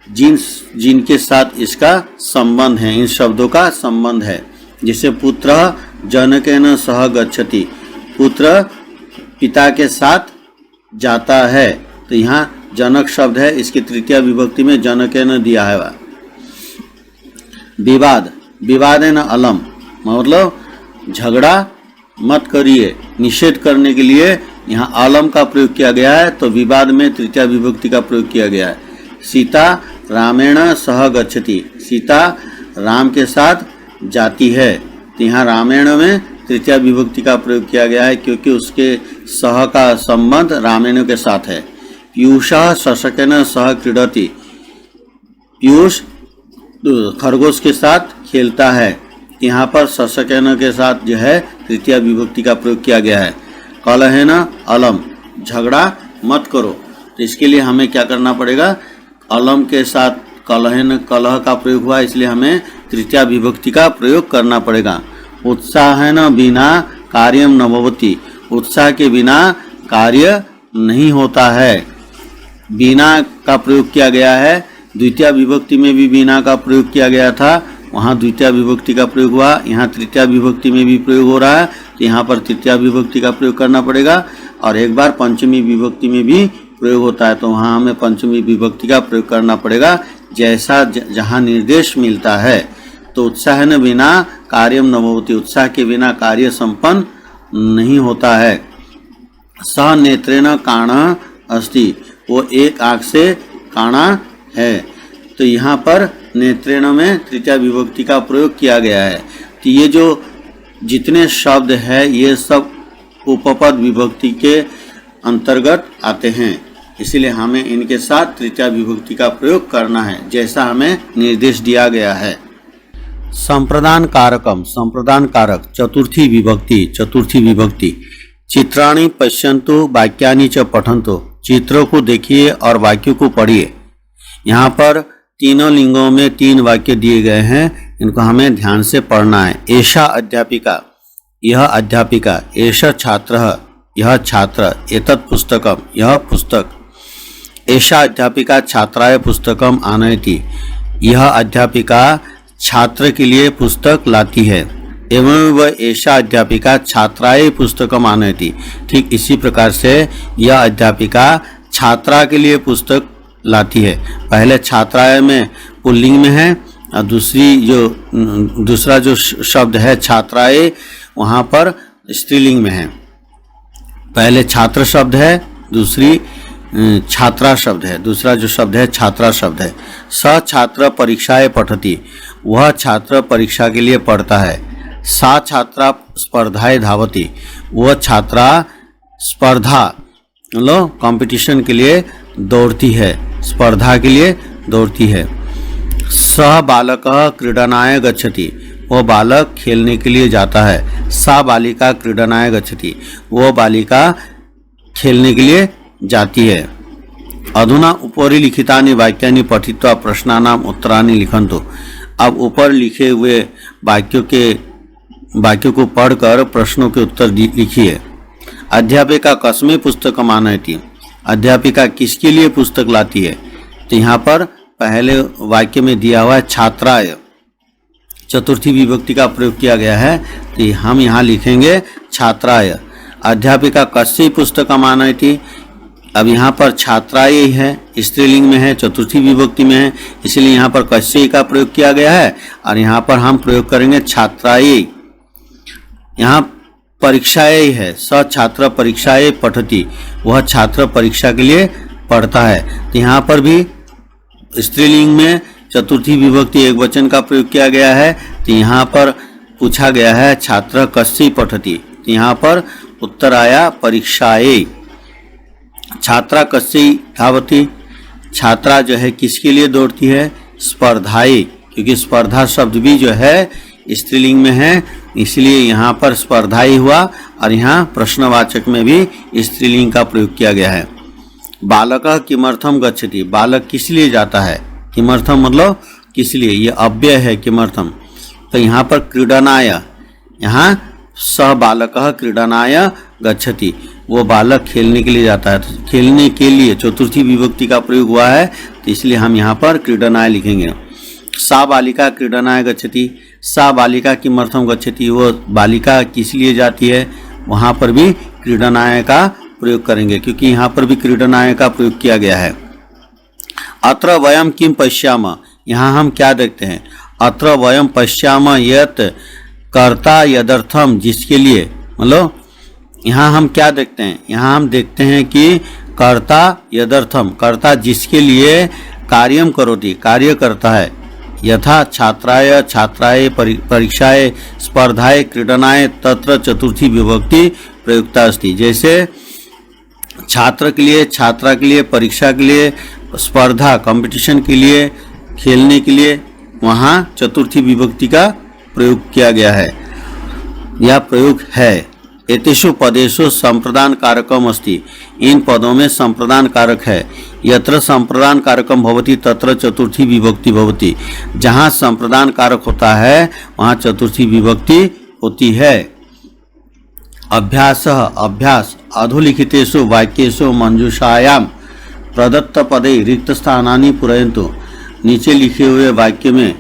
जिनके साथ इसका संबंध है, इन शब्दों का संबंध है। जैसे पुत्र जनकेन सह गच्छति, पुत्र पिता के साथ जाता है, तो यहाँ जनक शब्द है, इसकी तृतीया विभक्ति में जनकेन दिया है। विवाद, विवादेन अलम मतलब झगड़ा मत करिए, निषेध करने के लिए यहाँ अलम का प्रयोग किया गया है, तो विवाद में तृतीया विभक्ति का प्रयोग किया गया है। सीता रामेण सह गच्छति, सीता राम के साथ जाती है, तो यहाँ रामेण में तृतीया विभक्ति का प्रयोग किया गया है क्योंकि उसके सह का संबंध रामेण के साथ है। पीयूषः शशकेन सह क्रीडति, पीयूष खरगोश के साथ खेलता है, यहाँ पर शशकेन के साथ जो है तृतीया विभक्ति का प्रयोग किया गया है। कलहेन अलम, झगड़ा मत करो, तो इसके लिए हमें क्या करना पड़ेगा, अलम के साथ कलहेन कलह का प्रयोग हुआ, इसलिए हमें तृतीया विभक्ति का प्रयोग करना पड़ेगा। उत्साहेन बिना कार्यम न भवति, उत्साह के बिना कार्य नहीं होता है, बिना का प्रयोग किया गया है। द्वितीय विभक्ति में भी बिना का प्रयोग किया गया था, वहाँ द्वितीय विभक्ति का प्रयोग हुआ, यहाँ तृतीय विभक्ति में भी प्रयोग हो रहा है, तो यहाँ पर तृतीय विभक्ति का प्रयोग करना पड़ेगा। और एक बार पंचमी विभक्ति में भी प्रयोग होता है, तो वहाँ हमें पंचमी विभक्ति का प्रयोग करना पड़ेगा। जैसा जहाँ निर्देश मिलता है, तो उत्साह न बिना कार्यम न भवति, उत्साह के बिना कार्य संपन्न नहीं होता है। स नेत्रेण काण अस्ति, वो एक आँख से काणा है। तो यहाँ पर नेत्रेण में तृतीय विभक्ति का प्रयोग किया गया है। तो ये जो जितने शब्द है ये सब उपपद विभक्ति के अंतर्गत आते हैं, इसलिए हमें इनके साथ तृतीय विभक्ति का प्रयोग करना है जैसा हमें निर्देश दिया गया है। संप्रदान कारकम, संप्रदान कारक चतुर्थी विभक्ति। चित्राणि पश्यन्तु वाक्यानि च पठन्तु, चित्रों को देखिए और वाक्यों को पढ़िए। यहाँ पर तीनों लिंगों में 3 वाक्य दिए गए हैं, इनको हमें ध्यान से पढ़ना है। एषा अध्यापिका, यह अध्यापिका। एष छात्रः, यह छात्र। एतत् पुस्तकम, यह पुस्तक। एषा अध्यापिका छात्राय पुस्तकम आनयति, यह अध्यापिका छात्र के लिए पुस्तक लाती है। एवं वह एषा अध्यापिका छात्राय पुस्तकम आनयति, ठीक इसी प्रकार से यह अध्यापिका छात्रा के लिए पुस्तक लाती है। पहले छात्राय में पुल्लिंग में है और दूसरा जो शब्द है छात्राए वहाँ पर स्त्रीलिंग में है। पहले छात्र शब्द है, दूसरी छात्रा शब्द है, दूसरा जो शब्द है छात्रा शब्द है। स छात्र परीक्षाएं पठति, वह छात्र परीक्षा के लिए पढ़ता है। सा छात्रा स्पर्धाएं धावति, वह छात्रा स्पर्धा मतलब कंपटीशन के लिए दौड़ती है, स्पर्धा के लिए दौड़ती है। सह बालकः क्रीडनाय गच्छति, वह बालक खेलने के लिए जाता है। सा बालिका क्रीडनाय गच्छति, वह बालिका खेलने के लिए जाती है। अधुना उपरि लिखितानि वाक्यानि पठित्वा प्रश्नानाम उत्तराणि लिखन्तु, अब ऊपर लिखे हुए वाक्यों को पढ़कर प्रश्नों के उत्तर लिखिए। अध्यापिका कस्मै पुस्तकम् आनयति, अध्यापिका किसके लिए पुस्तक लाती है। तो यहाँ पर पहले वाक्य में दिया हुआ है छात्राय, चतुर्थी विभक्ति का प्रयोग किया गया है, तो हम यहाँ लिखेंगे छात्राय। अध्यापिका कस्यै पुस्तकम् आनयति, अब यहाँ पर छात्राय है, स्त्रीलिंग में है, चतुर्थी विभक्ति में है, इसलिए यहाँ पर कस्यै का प्रयोग किया गया है और यहाँ पर हम प्रयोग करेंगे छात्राय। यहाँ परीक्षाएं है, स छात्र परीक्षाएं पठति, वह छात्र परीक्षा के लिए पढ़ता है। तो यहाँ पर भी स्त्रीलिंग में चतुर्थी विभक्ति एक वचन का प्रयोग किया गया है, तो यहाँ पर पूछा गया है छात्र कस्यै पठति, तो यहाँ पर उत्तर आया परीक्षाएं। छात्रा कस्यै धावति, छात्रा जो है किसके लिए दौड़ती है, स्पर्धाएं, क्योंकि स्पर्धा शब्द भी जो है स्त्रीलिंग में है, इसलिए यहाँ पर स्पर्धाएं हुआ और यहाँ प्रश्नवाचक में भी स्त्रीलिंग का प्रयोग किया गया है। बालकः किमर्थम गच्छति, बालक किस लिए जाता है, किमर्थम मतलब किस लिए, ये अव्यय है किमर्थम। तो यहाँ पर क्रीडनाय, यहाँ सह बालकः क्रीडनाय गच्छति, वो बालक खेलने के लिए जाता है। तो खेलने के लिए चतुर्थी विभक्ति का प्रयोग हुआ है, तो इसलिए हम यहाँ पर क्रीडनाय लिखेंगे। सा बालिका क्रीडनाय गच्छति, सा बालिका किमर्थम गच्छति, वो बालिका किस लिए जाती है, वहाँ पर भी क्रीडनाय का प्रयोग करेंगे, क्योंकि यहाँ पर भी क्रीडनाय का प्रयोग किया गया है। अत्र वयम किम पश्यामः, यहाँ हम क्या देखते हैं। अत्र वयम पश्यामः यत् कर्ता यदर्थम, जिसके लिए, मतलब यहाँ हम क्या देखते हैं, यहाँ हम देखते हैं कि कर्ता यदर्थम, कर्ता जिसके लिए कार्यम करोति, कार्य करता है। यथा छात्राय छात्राय परीक्षाएं स्पर्धाएं क्रीडनाएं तत्र चतुर्थी विभक्ति प्रयुक्ता अस्ति, जैसे छात्र के लिए, छात्रा के लिए, परीक्षा के लिए, स्पर्धा कंपटीशन के लिए, खेलने के लिए, वहाँ चतुर्थी विभक्ति का प्रयोग किया गया है, यह प्रयोग है। एतेषु पदेषु संप्रदान कारकम अस्ति, इन पदों में संप्रदान कारक है। यत्र संप्रदान कारकम भवति तत्र चतुर्थी विभक्ति भवति, जहाँ संप्रदान कारक होता है वहाँ चतुर्थी विभक्ति होती है। अभ्यास, अभ्यास अधोलिखितेषु वाक्येषु मंजूषायाम प्रदत्त पदे रिक्त स्थानानि पूरयन्तु, नीचे लिखे हुए वाक्य में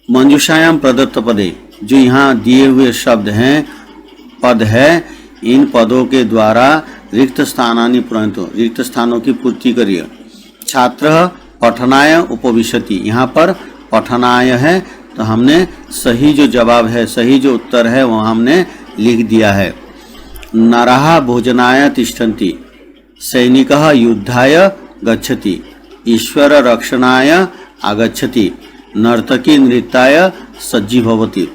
मंजूषायाम प्रदत्त पदे, जो यहाँ दिए हुए शब्द हैं, पद है, इन पदों के द्वारा रिक्त स्थानानि पूरयन्तु, रिक्त स्थानों की पूर्ति करिए। छात्र पठनाय उपविशति, यहाँ पर पठनाय है तो हमने सही जो जवाब है, सही जो उत्तर है वो हमने लिख दिया है। नरः भोजनाय तिष्ठन्ति, सैनिकः युद्धाय गच्छति, ईश्वर रक्षणाय आगच्छति, नर्तकी नृत्याय सज्जी भवति।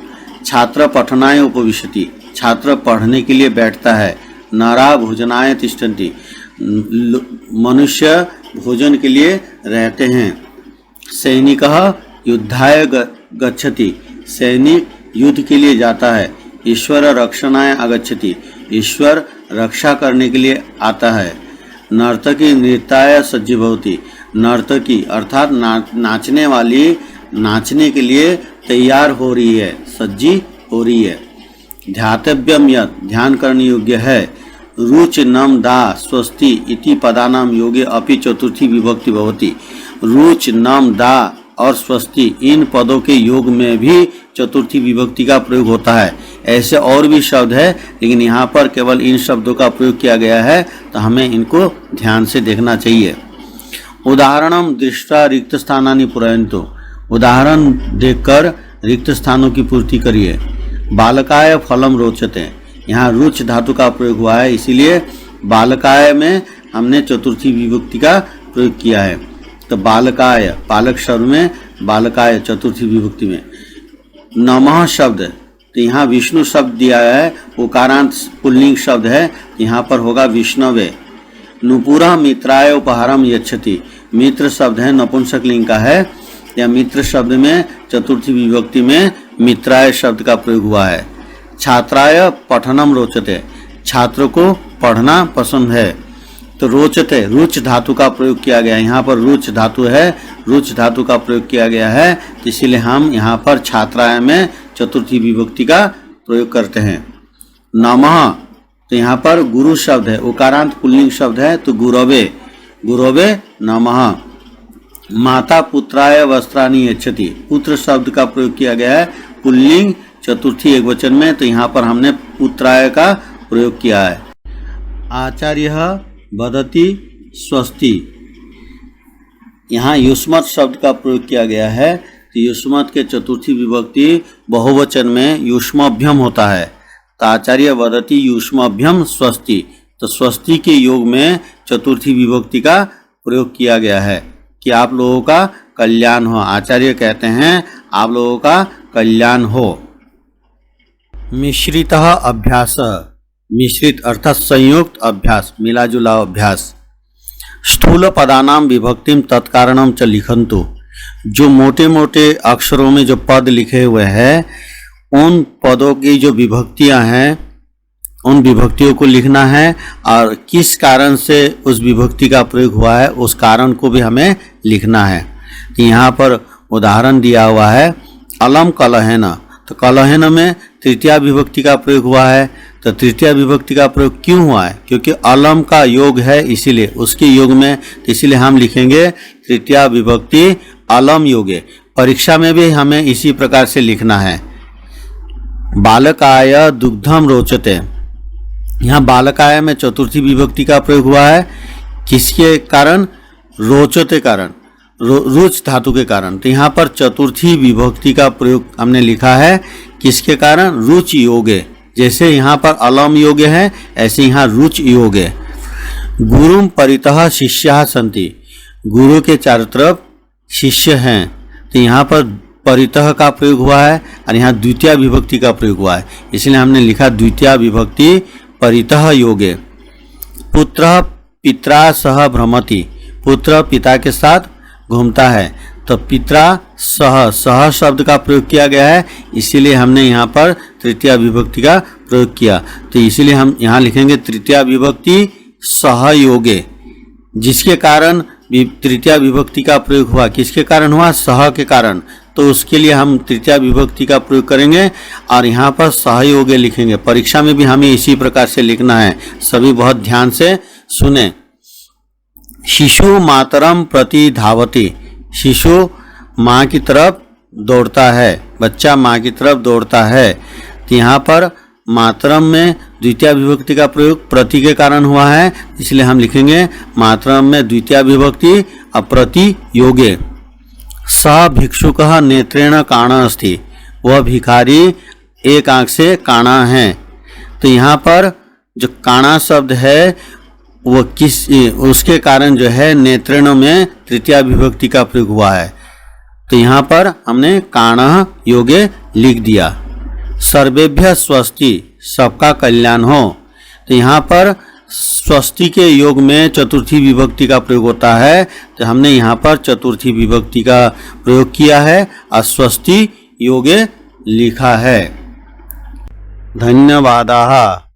छात्र पठनाय उपविशति, छात्र पढ़ने के लिए बैठता है। नरः भोजनाय तिष्ठन्ति, मनुष्य भोजन के लिए रहते हैं। सैनिकः युद्धाय गच्छति, सैनिक युद्ध के लिए जाता है। ईश्वर रक्षणाय आगच्छति, ईश्वर रक्षा करने के लिए आता है। नर्तकी नृत्याय सज्जी भवति, नर्तकी अर्थात नाचने वाली नाचने के लिए तैयार हो रही है, सज्जी हो रही है। ध्यातव्यम यत्, ध्यान करने योग्य है। रुच नम दा स्वस्ति इति पदानाम योगे अपि चतुर्थी विभक्ति भवति। रुच नम दा और स्वस्ति इन पदों के योग में भी चतुर्थी विभक्ति का प्रयोग होता है। ऐसे और भी शब्द है, लेकिन यहाँ पर केवल इन शब्दों का प्रयोग किया गया है, तो हमें इनको ध्यान से देखना चाहिए। उदाहरणम दृष्ट्वा रिक्त स्थानानि पूरयन्तु, उदाहरण देखकर रिक्त स्थानों की पूर्ति करिए। बालकाय फलम रोचते, यहाँ रुच धातु का प्रयोग हुआ है, इसीलिए बालकाय में हमने चतुर्थी विभक्ति का प्रयोग किया है। तो बालकाय, बालक शब्द में बालकाय चतुर्थी विभक्ति में। नमः शब्द, तो यहाँ विष्णु शब्द दिया है, उकारांत पुल्लिंग शब्द है, यहाँ पर होगा विष्णवे। नुपुरा मित्राय उपहारम यच्छति, मित्र शब्द है, नपुंसक लिंग का है। या मित्र शब्द में चतुर्थी विभक्ति में मित्राय शब्द का प्रयोग हुआ है। छात्राय पठनम रोचते, छात्र को पढ़ना पसंद है। तो रोचते, रुच धातु का प्रयोग किया गया है, यहाँ पर रुच धातु है, रुच धातु का प्रयोग किया गया है, तो इसीलिए हम यहाँ पर छात्राय में चतुर्थी विभक्ति का प्रयोग करते हैं। नमः, तो यहाँ पर गुरु शब्द है, उकारांत पुल्लिंग शब्द है, तो गुरवे, गुरवे नमः। माता पुत्राय वस्त्राणि यच्छति, पुत्र शब्द का प्रयोग किया गया है, पुल्लिंग चतुर्थी एकवचन में, तो यहाँ पर हमने पुत्राय का प्रयोग किया है। आचार्यः वदति स्वस्ति, यहाँ युष्मत् शब्द का प्रयोग किया गया है, तो युष्मत् के चतुर्थी विभक्ति बहुवचन में युष्मभ्यम होता है। तो आचार्य वदति युष्मभ्यम स्वस्ति, तो स्वस्ति के योग में चतुर्थी विभक्ति का प्रयोग किया गया है कि आप लोगों का कल्याण हो। आचार्य कहते हैं आप लोगों का कल्याण हो। मिश्रितः अभ्यास, मिश्रित अर्थात संयुक्त अभ्यास, मिला जुला अभ्यास। स्थूल पदानाम विभक्तिम तत्कारणम च लिखन्तु, जो मोटे मोटे अक्षरों में जो पद लिखे हुए हैं, उन पदों की जो विभक्तियां हैं, उन विभक्तियों को लिखना है, और किस कारण से उस विभक्ति का प्रयोग हुआ है उस कारण को भी हमें लिखना है। यहाँ पर उदाहरण दिया हुआ है, अलम कलहेन, तो कलहेन में तृतीया विभक्ति का प्रयोग हुआ है। तो तृतीया विभक्ति का प्रयोग क्यों हुआ है? क्योंकि अलम का योग है, इसीलिए उसके योग में, तो इसीलिए हम लिखेंगे तृतीया विभक्ति अलम योगे। परीक्षा में भी हमें इसी प्रकार से लिखना है। बालकाय दुग्धम रोचते, यहाँ बालकाय में चतुर्थी विभक्ति का प्रयोग हुआ है, किसके कारण? रोचते कारण, रुच धातु के कारण। तो यहाँ पर चतुर्थी विभक्ति का प्रयोग हमने लिखा है, किसके कारण? रुच योगे। जैसे यहाँ पर अलम योगे है, ऐसे यहाँ रुच योगे। गुरुम परितः शिष्याः सन्ति, गुरु के चारों तरफ शिष्य हैं, तो यहाँ पर परितः का प्रयोग हुआ है और यहाँ द्वितीय विभक्ति का प्रयोग हुआ है, इसलिए हमने लिखा द्वितीय विभक्ति परितः योगे। पुत्र पित्रा सह भ्रमति, पुत्र पिता के साथ घूमता है, तो पित्रा सह, सह शब्द का प्रयोग किया गया है, इसीलिए हमने यहाँ पर तृतीय विभक्ति का प्रयोग किया। तो इसीलिए हम यहाँ लिखेंगे तृतीय विभक्ति सहयोगे, जिसके कारण तृतीय विभक्ति का प्रयोग हुआ, किसके कारण हुआ? सह के कारण, तो उसके लिए हम तृतीय विभक्ति का प्रयोग करेंगे और यहाँ पर सहयोगे लिखेंगे। परीक्षा में भी हमें इसी प्रकार से लिखना है, सभी बहुत ध्यान से सुने। शिशु मातरम प्रति धावती, शिशु माँ की तरफ दौड़ता है, बच्चा माँ की तरफ दौड़ता है। तो यहाँ पर मातरम में द्वितीय विभक्ति का प्रयोग प्रति के कारण हुआ है, इसलिए हम लिखेंगे मातरम में द्वितीय विभक्ति अप्रति योगे। स भिक्षुकः नेत्रेण काणः अस्ति, वह भिखारी एक आंख से काणा है। तो यहाँ पर जो काणा शब्द है वो उसके कारण जो है नेत्रेण में तृतीय विभक्ति का प्रयोग हुआ है। तो यहाँ पर हमने काणः योगे लिख दिया। सर्वेभ्यः स्वस्ति, सबका कल्याण हो। तो यहाँ पर स्वस्ति के योग में चतुर्थी विभक्ति का प्रयोग होता है, तो हमने यहाँ पर चतुर्थी विभक्ति का प्रयोग किया है और स्वस्ति योगे लिखा है। धन्यवादाः।